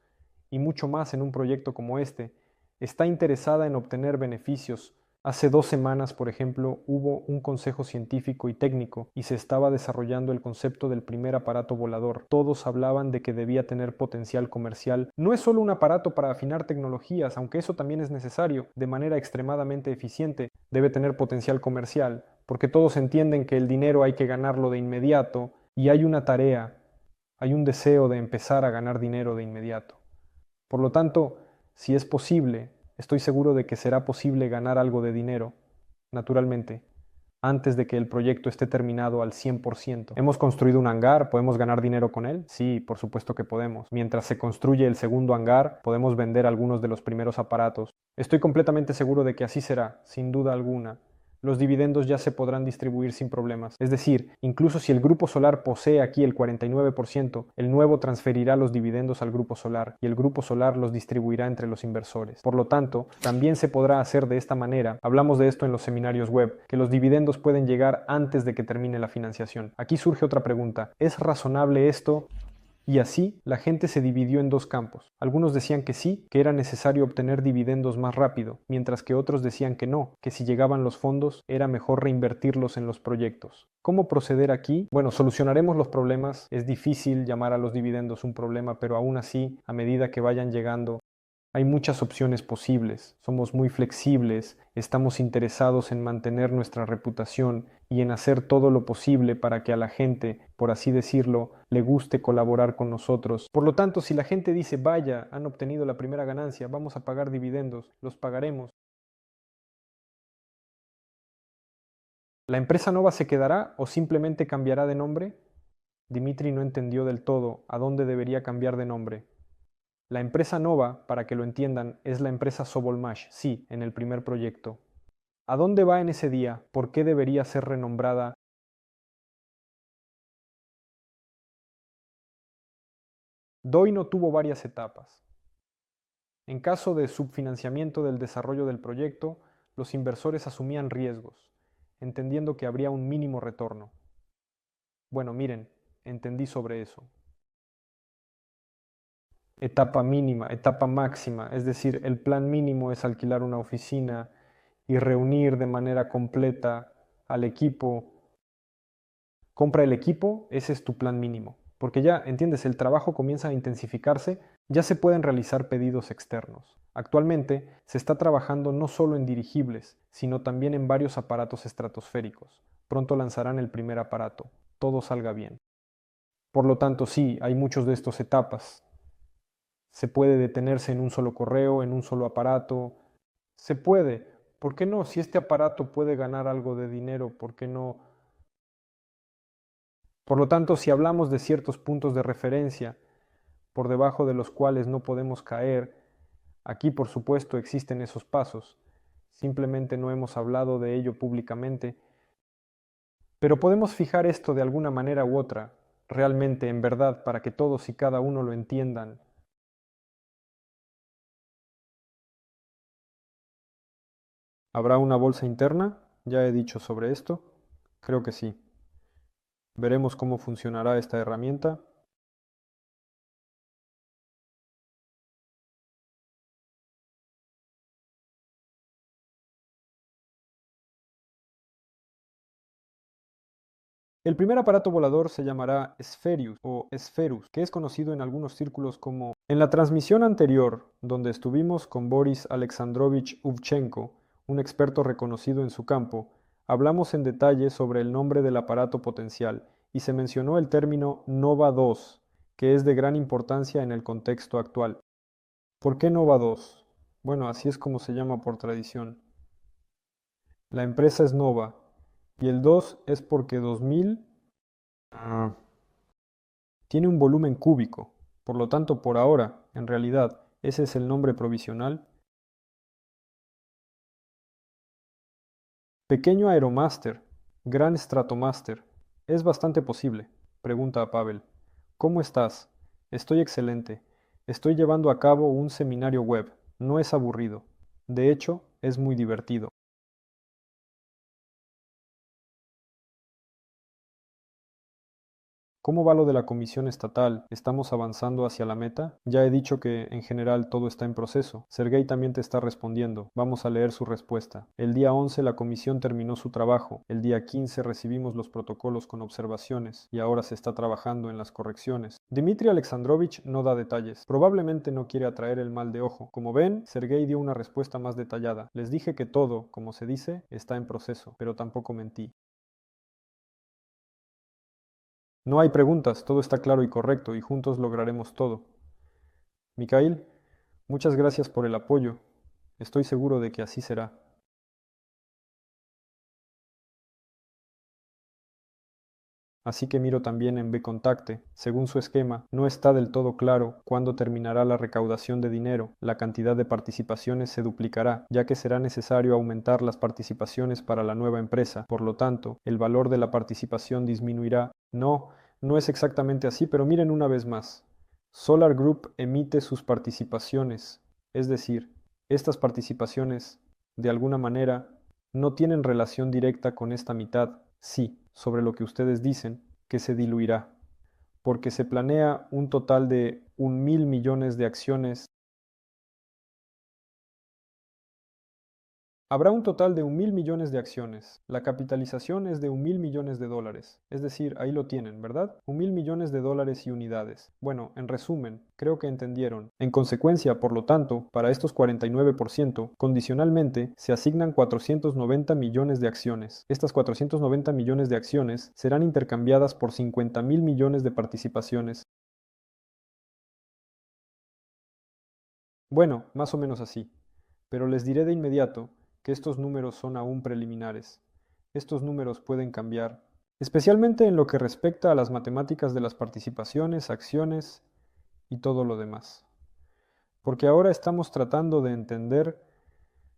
y mucho más en un proyecto como este, está interesada en obtener beneficios. Hace 2 semanas, por ejemplo, hubo un consejo científico y técnico y se estaba desarrollando el concepto del primer aparato volador. Todos hablaban de que debía tener potencial comercial. No es solo un aparato para afinar tecnologías, aunque eso también es necesario, de manera extremadamente eficiente, debe tener potencial comercial, porque todos entienden que el dinero hay que ganarlo de inmediato y hay una tarea, hay un deseo de empezar a ganar dinero de inmediato. Por lo tanto, si es posible, estoy seguro de que será posible ganar algo de dinero, naturalmente, antes de que el proyecto esté terminado al 100%. ¿Hemos construido un hangar? ¿Podemos ganar dinero con él? Sí, por supuesto que podemos. Mientras se construye el segundo hangar, podemos vender algunos de los primeros aparatos. Estoy completamente seguro de que así será, sin duda alguna. Los dividendos ya se podrán distribuir sin problemas. Es decir, incluso si el grupo solar posee aquí el 49%, el nuevo transferirá los dividendos al grupo solar y el grupo solar los distribuirá entre los inversores. Por lo tanto, también se podrá hacer de esta manera, hablamos de esto en los seminarios web, que los dividendos pueden llegar antes de que termine la financiación. Aquí surge otra pregunta. ¿Es razonable esto? Y así la gente se dividió en dos campos. Algunos decían que sí, que era necesario obtener dividendos más rápido, mientras que otros decían que no, que si llegaban los fondos era mejor reinvertirlos en los proyectos. ¿Cómo proceder aquí? Bueno, solucionaremos los problemas. Es difícil llamar a los dividendos un problema, pero aún así, a medida que vayan llegando, hay muchas opciones posibles, somos muy flexibles, estamos interesados en mantener nuestra reputación y en hacer todo lo posible para que a la gente, por así decirlo, le guste colaborar con nosotros. Por lo tanto, si la gente dice, vaya, han obtenido la primera ganancia, vamos a pagar dividendos, los pagaremos. ¿La empresa Nova se quedará o simplemente cambiará de nombre? Dimitri no entendió del todo a dónde debería cambiar de nombre. La empresa Nova, para que lo entiendan, es la empresa Sobolmash, sí, en el primer proyecto. ¿A dónde va en ese día? ¿Por qué debería ser renombrada? Doino tuvo varias etapas. En caso de subfinanciamiento del desarrollo del proyecto, los inversores asumían riesgos, entendiendo que habría un mínimo retorno. Bueno, miren, entendí sobre eso. Etapa mínima, etapa máxima, es decir, el plan mínimo es alquilar una oficina y reunir de manera completa al equipo. Compra el equipo, ese es tu plan mínimo. Porque ya, entiendes, el trabajo comienza a intensificarse, ya se pueden realizar pedidos externos. Actualmente se está trabajando no solo en dirigibles, sino también en varios aparatos estratosféricos. Pronto lanzarán el primer aparato. Todo salga bien. Por lo tanto, sí, hay muchos de estos etapas. Se puede detenerse en un solo correo, en un solo aparato. Se puede. ¿Por qué no? Si este aparato puede ganar algo de dinero, ¿por qué no? Por lo tanto, si hablamos de ciertos puntos de referencia por debajo de los cuales no podemos caer, aquí por supuesto existen esos pasos. Simplemente no hemos hablado de ello públicamente, pero podemos fijar esto de alguna manera u otra, realmente en verdad, para que todos y cada uno lo entiendan. ¿Habrá una bolsa interna? Ya he dicho sobre esto. Creo que sí. Veremos cómo funcionará esta herramienta. El primer aparato volador se llamará Spherius o Spherus, que es conocido en algunos círculos como... En la transmisión anterior, donde estuvimos con Boris Alexandrovich Uvchenko, un experto reconocido en su campo, hablamos en detalle sobre el nombre del aparato potencial y se mencionó el término Nova 2, que es de gran importancia en el contexto actual. ¿Por qué Nova 2? Bueno, así es como se llama por tradición. La empresa es Nova y el 2 es porque 2000 tiene un volumen cúbico. Por lo tanto, por ahora, en realidad, ese es el nombre provisional. Pequeño Aeromaster, Gran Stratomaster. Es bastante posible, pregunta a Pavel. ¿Cómo estás? Estoy excelente. Estoy llevando a cabo un seminario web. No es aburrido. De hecho, es muy divertido. ¿Cómo va lo de la comisión estatal? ¿Estamos avanzando hacia la meta? Ya he dicho que, en general, todo está en proceso. Sergey también te está respondiendo. Vamos a leer su respuesta. El día 11 la comisión terminó su trabajo. El día 15 recibimos los protocolos con observaciones y ahora se está trabajando en las correcciones. Dmitry Alexandrovich no da detalles. Probablemente no quiere atraer el mal de ojo. Como ven, Sergey dio una respuesta más detallada. Les dije que todo, como se dice, está en proceso, pero tampoco mentí. No hay preguntas, todo está claro y correcto, y juntos lograremos todo. Mikhail, muchas gracias por el apoyo. Estoy seguro de que así será. Así que miro también en Bcontacte. Según su esquema, no está del todo claro cuándo terminará la recaudación de dinero. La cantidad de participaciones se duplicará, ya que será necesario aumentar las participaciones para la nueva empresa. Por lo tanto, el valor de la participación disminuirá. No, no es exactamente así, pero miren una vez más. Solar Group emite sus participaciones, es decir, estas participaciones, de alguna manera, no tienen relación directa con esta mitad, sí, sobre lo que ustedes dicen, que se diluirá, porque se planea un total de 1.000 millones de acciones. Habrá un total de 1.000 millones de acciones. La capitalización es de 1.000 millones de dólares. Es decir, ahí lo tienen, ¿verdad? 1.000 millones de dólares y unidades. Bueno, en resumen, creo que entendieron. En consecuencia, por lo tanto, para estos 49%, condicionalmente, se asignan 490 millones de acciones. Estas 490 millones de acciones serán intercambiadas por 50.000 millones de participaciones. Bueno, más o menos así. Pero les diré de inmediato que estos números son aún preliminares. Estos números pueden cambiar, especialmente en lo que respecta a las matemáticas de las participaciones, acciones y todo lo demás. Porque ahora estamos tratando de entender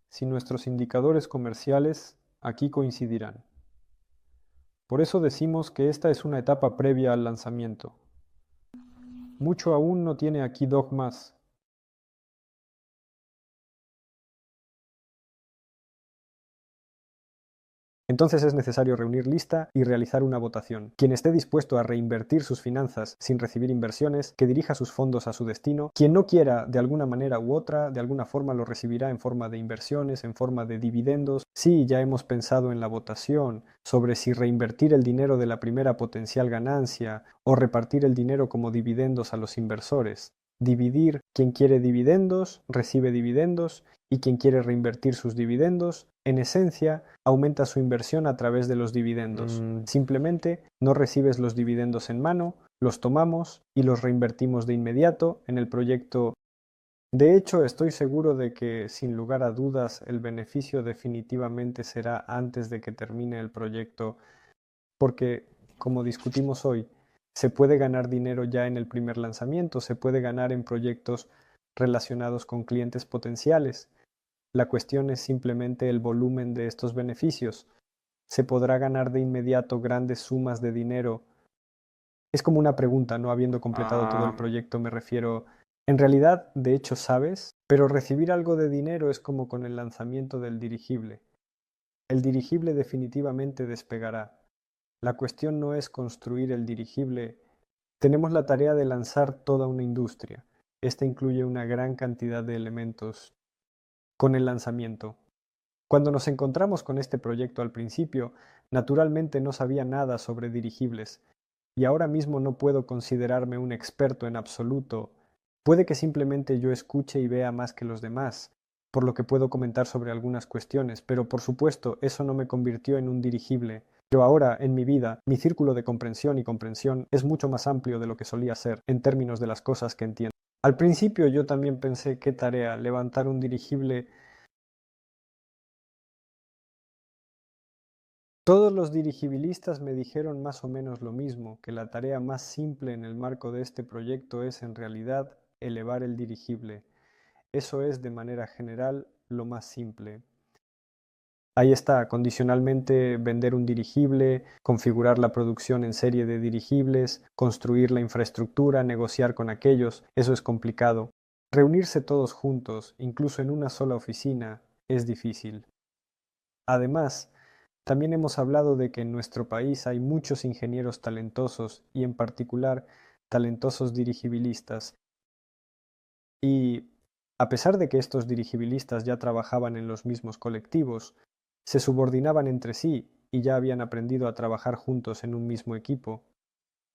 si nuestros indicadores comerciales aquí coincidirán. Por eso decimos que esta es una etapa previa al lanzamiento. Mucho aún no tiene aquí dogmas. Entonces es necesario reunir lista y realizar una votación. Quien esté dispuesto a reinvertir sus finanzas sin recibir inversiones, que dirija sus fondos a su destino. Quien no quiera de alguna manera u otra, de alguna forma lo recibirá en forma de inversiones, en forma de dividendos. Sí, ya hemos pensado en la votación sobre si reinvertir el dinero de la primera potencial ganancia o repartir el dinero como dividendos a los inversores. Dividir, quien quiere dividendos, recibe dividendos, y quien quiere reinvertir sus dividendos, en esencia, aumenta su inversión a través de los dividendos. Simplemente no recibes los dividendos en mano, los tomamos y los reinvertimos de inmediato en el proyecto. De hecho, estoy seguro de que, sin lugar a dudas, el beneficio definitivamente será antes de que termine el proyecto, porque, como discutimos hoy, se puede ganar dinero ya en el primer lanzamiento, se puede ganar en proyectos relacionados con clientes potenciales. La cuestión es simplemente el volumen de estos beneficios. ¿Se podrá ganar de inmediato grandes sumas de dinero? Es como una pregunta, no habiendo completado todo el proyecto, me refiero. En realidad, de hecho, sabes, pero recibir algo de dinero es como con el lanzamiento del dirigible. El dirigible definitivamente despegará. La cuestión no es construir el dirigible. Tenemos la tarea de lanzar toda una industria. Esta incluye una gran cantidad de elementos con el lanzamiento. Cuando nos encontramos con este proyecto al principio, naturalmente no sabía nada sobre dirigibles, y ahora mismo no puedo considerarme un experto en absoluto. Puede que simplemente yo escuche y vea más que los demás, por lo que puedo comentar sobre algunas cuestiones, pero por supuesto eso no me convirtió en un dirigible. Pero ahora, en mi vida, mi círculo de comprensión y comprensión es mucho más amplio de lo que solía ser, en términos de las cosas que entiendo. Al principio yo también pensé qué tarea, levantar un dirigible. Todos los dirigibilistas me dijeron más o menos lo mismo, que la tarea más simple en el marco de este proyecto es en realidad elevar el dirigible. Eso es, de manera general, lo más simple. Ahí está, condicionalmente vender un dirigible, configurar la producción en serie de dirigibles, construir la infraestructura, negociar con aquellos, eso es complicado. Reunirse todos juntos, incluso en una sola oficina, es difícil. Además, también hemos hablado de que en nuestro país hay muchos ingenieros talentosos y en particular talentosos dirigibilistas. Y a pesar de que estos dirigibilistas ya trabajaban en los mismos colectivos, se subordinaban entre sí y ya habían aprendido a trabajar juntos en un mismo equipo.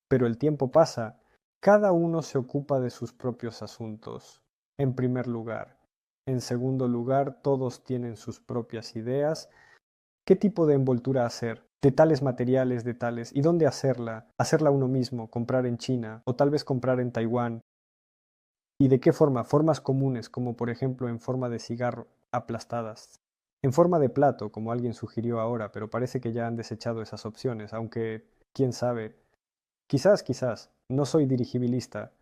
Pero el tiempo pasa, cada uno se ocupa de sus propios asuntos, en primer lugar. En segundo lugar, todos tienen sus propias ideas. ¿Qué tipo de envoltura hacer? De tales materiales, de tales. ¿Y dónde hacerla? Hacerla uno mismo, comprar en China o tal vez comprar en Taiwán. ¿Y de qué forma? Formas comunes, como por ejemplo en forma de cigarro, aplastadas. En forma de plato, como alguien sugirió ahora, pero parece que ya han desechado esas opciones, aunque, quién sabe. Quizás, no soy dirigibilista.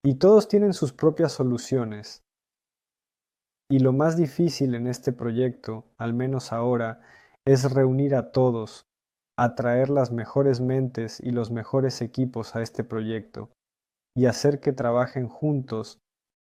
Y todos tienen sus propias soluciones. Y lo más difícil en este proyecto, al menos ahora, es reunir a todos, atraer las mejores mentes y los mejores equipos a este proyecto, y hacer que trabajen juntos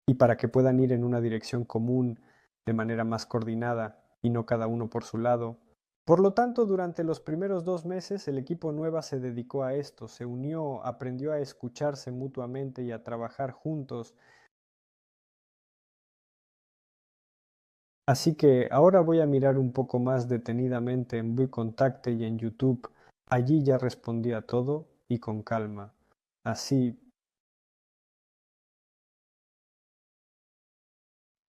y para que puedan ir en una dirección común de manera más coordinada y no cada uno por su lado. Por lo tanto, durante los primeros 2 meses el equipo Nueva se dedicó a esto, se unió, aprendió a escucharse mutuamente y a trabajar juntos. Así que ahora voy a mirar un poco más detenidamente en VKontakte y en YouTube. Allí ya respondí a todo y con calma. Así.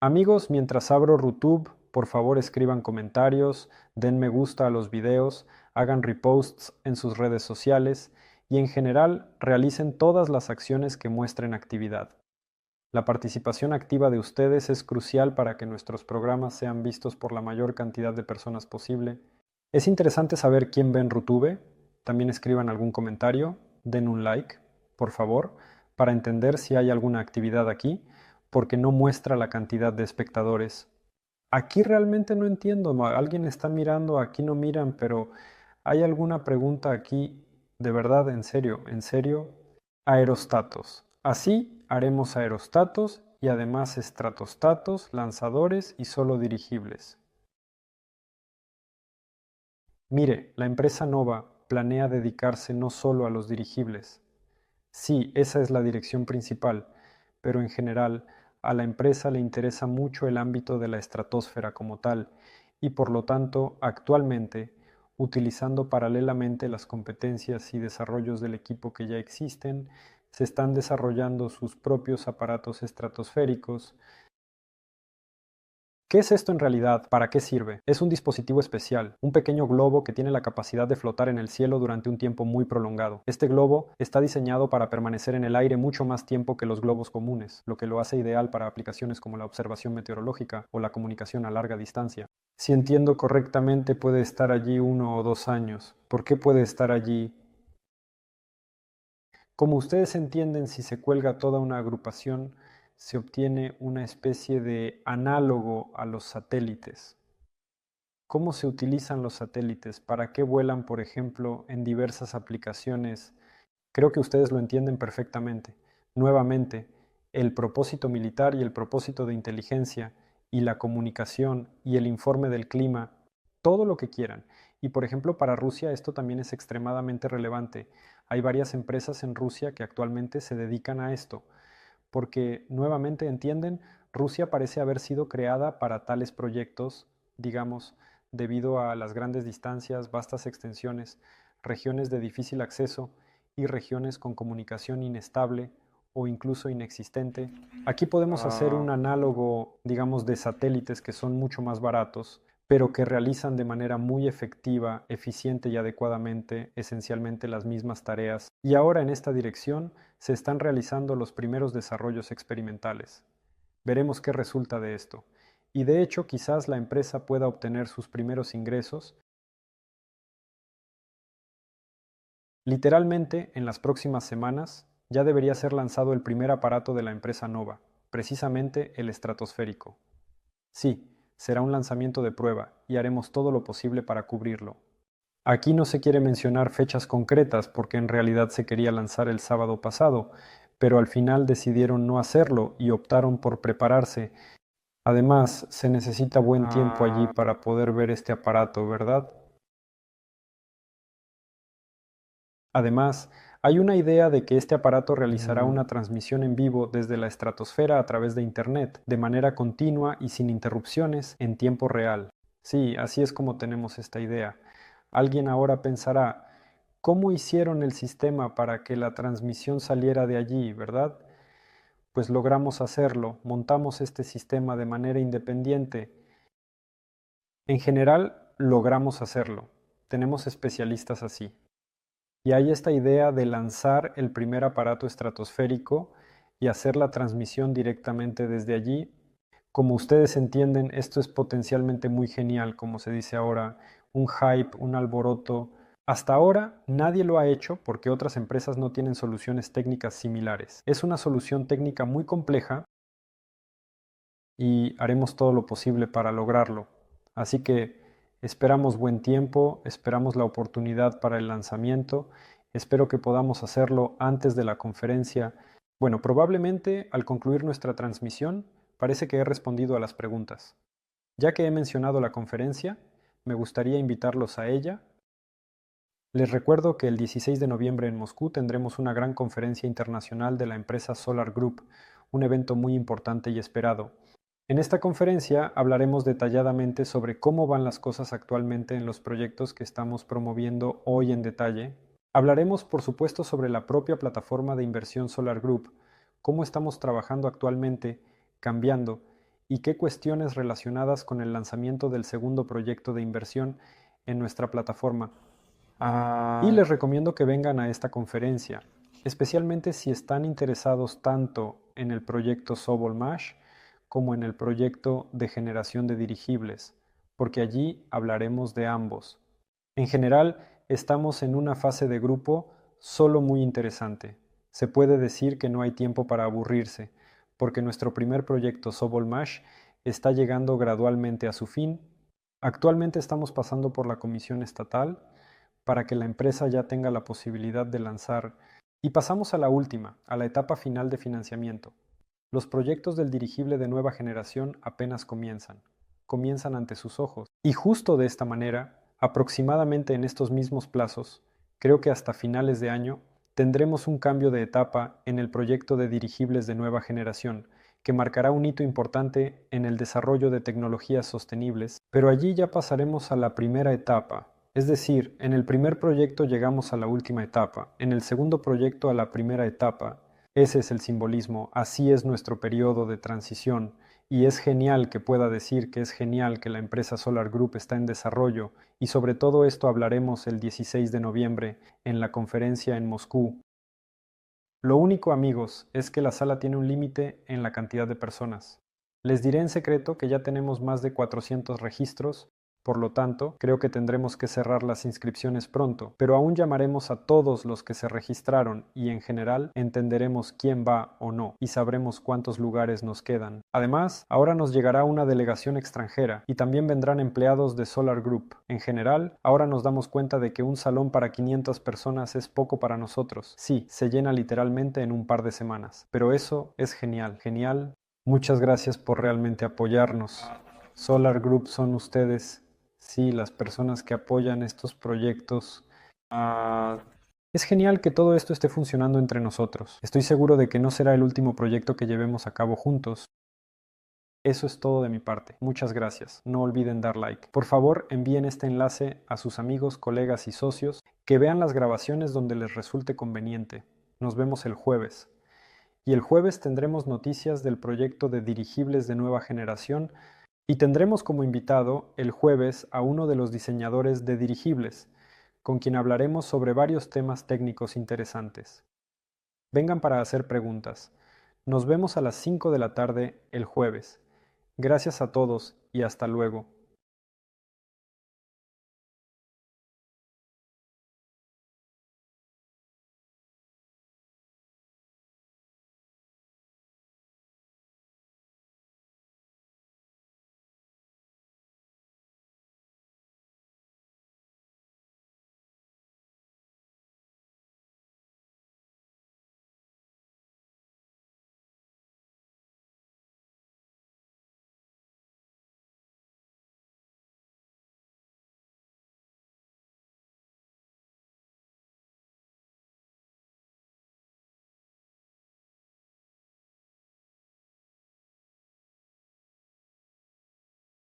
Amigos, mientras abro RuTube, por favor escriban comentarios, den me gusta a los videos, hagan reposts en sus redes sociales y en general realicen todas las acciones que muestren actividad. La participación activa de ustedes es crucial para que nuestros programas sean vistos por la mayor cantidad de personas posible. Es interesante saber quién ve en RuTube. También escriban algún comentario, den un like, por favor, para entender si hay alguna actividad aquí, porque no muestra la cantidad de espectadores. Aquí realmente no entiendo, alguien está mirando, aquí no miran, pero ¿hay alguna pregunta aquí? De verdad, en serio, en serio. Aerostatos. Así haremos aerostatos y además estratostatos, lanzadores y solo dirigibles. Mire, la empresa Nova planea dedicarse no solo a los dirigibles. Sí, esa es la dirección principal, pero en general a la empresa le interesa mucho el ámbito de la estratosfera como tal y por lo tanto actualmente, utilizando paralelamente las competencias y desarrollos del equipo que ya existen, se están desarrollando sus propios aparatos estratosféricos. ¿Qué es esto en realidad? ¿Para qué sirve? Es un dispositivo especial, un pequeño globo que tiene la capacidad de flotar en el cielo durante un tiempo muy prolongado. Este globo está diseñado para permanecer en el aire mucho más tiempo que los globos comunes, lo que lo hace ideal para aplicaciones como la observación meteorológica o la comunicación a larga distancia. Si entiendo correctamente, puede estar allí 1 o 2 años. ¿Por qué puede estar allí? Como ustedes entienden, si se cuelga toda una agrupación, se obtiene una especie de análogo a los satélites. ¿Cómo se utilizan los satélites? ¿Para qué vuelan, por ejemplo, en diversas aplicaciones? Creo que ustedes lo entienden perfectamente. Nuevamente, el propósito militar y el propósito de inteligencia y la comunicación y el informe del clima, todo lo que quieran. Y por ejemplo, para Rusia esto también es extremadamente relevante. Hay varias empresas en Rusia que actualmente se dedican a esto, porque nuevamente entienden, Rusia parece haber sido creada para tales proyectos, digamos, debido a las grandes distancias, vastas extensiones, regiones de difícil acceso y regiones con comunicación inestable o incluso inexistente. Aquí podemos hacer un análogo, digamos, de satélites que son mucho más baratos, pero que realizan de manera muy efectiva, eficiente y adecuadamente esencialmente las mismas tareas. Y ahora en esta dirección se están realizando los primeros desarrollos experimentales. Veremos qué resulta de esto. Y de hecho, quizás la empresa pueda obtener sus primeros ingresos. Literalmente, en las próximas semanas, ya debería ser lanzado el primer aparato de la empresa Nova, precisamente el estratosférico. Sí, será un lanzamiento de prueba y haremos todo lo posible para cubrirlo. Aquí no se quiere mencionar fechas concretas porque en realidad se quería lanzar el sábado pasado, pero al final decidieron no hacerlo y optaron por prepararse. Además, se necesita buen tiempo allí para poder ver este aparato, ¿verdad? Además, hay una idea de que este aparato realizará una transmisión en vivo desde la estratosfera a través de Internet, de manera continua y sin interrupciones en tiempo real. Sí, así es como tenemos esta idea. Alguien ahora pensará, ¿cómo hicieron el sistema para que la transmisión saliera de allí, verdad? Pues logramos hacerlo, montamos este sistema de manera independiente. En general, logramos hacerlo. Tenemos especialistas así. Y hay esta idea de lanzar el primer aparato estratosférico y hacer la transmisión directamente desde allí. Como ustedes entienden, esto es potencialmente muy genial, como se dice ahora, un hype, un alboroto. Hasta ahora nadie lo ha hecho porque otras empresas no tienen soluciones técnicas similares. Es una solución técnica muy compleja y haremos todo lo posible para lograrlo. Así que esperamos buen tiempo, esperamos la oportunidad para el lanzamiento, espero que podamos hacerlo antes de la conferencia. Bueno, probablemente al concluir nuestra transmisión, parece que he respondido a las preguntas. Ya que he mencionado la conferencia, me gustaría invitarlos a ella. Les recuerdo que el 16 de noviembre en Moscú tendremos una gran conferencia internacional de la empresa Solar Group, un evento muy importante y esperado. En esta conferencia hablaremos detalladamente sobre cómo van las cosas actualmente en los proyectos que estamos promoviendo hoy en detalle. Hablaremos, por supuesto, sobre la propia plataforma de inversión Solar Group, cómo estamos trabajando actualmente, cambiando, y qué cuestiones relacionadas con el lanzamiento del segundo proyecto de inversión en nuestra plataforma. Y les recomiendo que vengan a esta conferencia, especialmente si están interesados tanto en el proyecto Sobolmash como en el proyecto de generación de dirigibles, porque allí hablaremos de ambos. En general, estamos en una fase de grupo solo muy interesante. Se puede decir que no hay tiempo para aburrirse, porque nuestro primer proyecto Sobolmash está llegando gradualmente a su fin. Actualmente estamos pasando por la comisión estatal para que la empresa ya tenga la posibilidad de lanzar. Y pasamos a la última, a la etapa final de financiamiento. Los proyectos del dirigible de nueva generación apenas comienzan ante sus ojos. Y justo de esta manera, aproximadamente en estos mismos plazos, creo que hasta finales de año, tendremos un cambio de etapa en el proyecto de dirigibles de nueva generación, que marcará un hito importante en el desarrollo de tecnologías sostenibles, pero allí ya pasaremos a la primera etapa, es decir, en el primer proyecto llegamos a la última etapa, en el segundo proyecto a la primera etapa. Ese es el simbolismo, así es nuestro periodo de transición, Y es genial que pueda decir que es genial que la empresa Solar Group está en desarrollo, y sobre todo esto hablaremos el 16 de noviembre en la conferencia en Moscú. Lo único, amigos, es que la sala tiene un límite en la cantidad de personas. Les diré en secreto que ya tenemos más de 400 registros, por lo tanto, creo que tendremos que cerrar las inscripciones pronto, pero aún llamaremos a todos los que se registraron y en general entenderemos quién va o no y sabremos cuántos lugares nos quedan. Además, ahora nos llegará una delegación extranjera y también vendrán empleados de Solar Group. En general, ahora nos damos cuenta de que un salón para 500 personas es poco para nosotros. Sí, se llena literalmente en un par de semanas, pero eso es genial, genial. Muchas gracias por realmente apoyarnos. Solar Group son ustedes. Sí, las personas que apoyan estos proyectos. Ah, es genial que todo esto esté funcionando entre nosotros. Estoy seguro de que no será el último proyecto que llevemos a cabo juntos. Eso es todo de mi parte. Muchas gracias. No olviden dar like. Por favor, envíen este enlace a sus amigos, colegas y socios que vean las grabaciones donde les resulte conveniente. Nos vemos el jueves. Y el jueves tendremos noticias del proyecto de dirigibles de nueva generación y tendremos como invitado el jueves a uno de los diseñadores de dirigibles, con quien hablaremos sobre varios temas técnicos interesantes. Vengan para hacer preguntas. Nos vemos a las 5 de la tarde el jueves. Gracias a todos y hasta luego.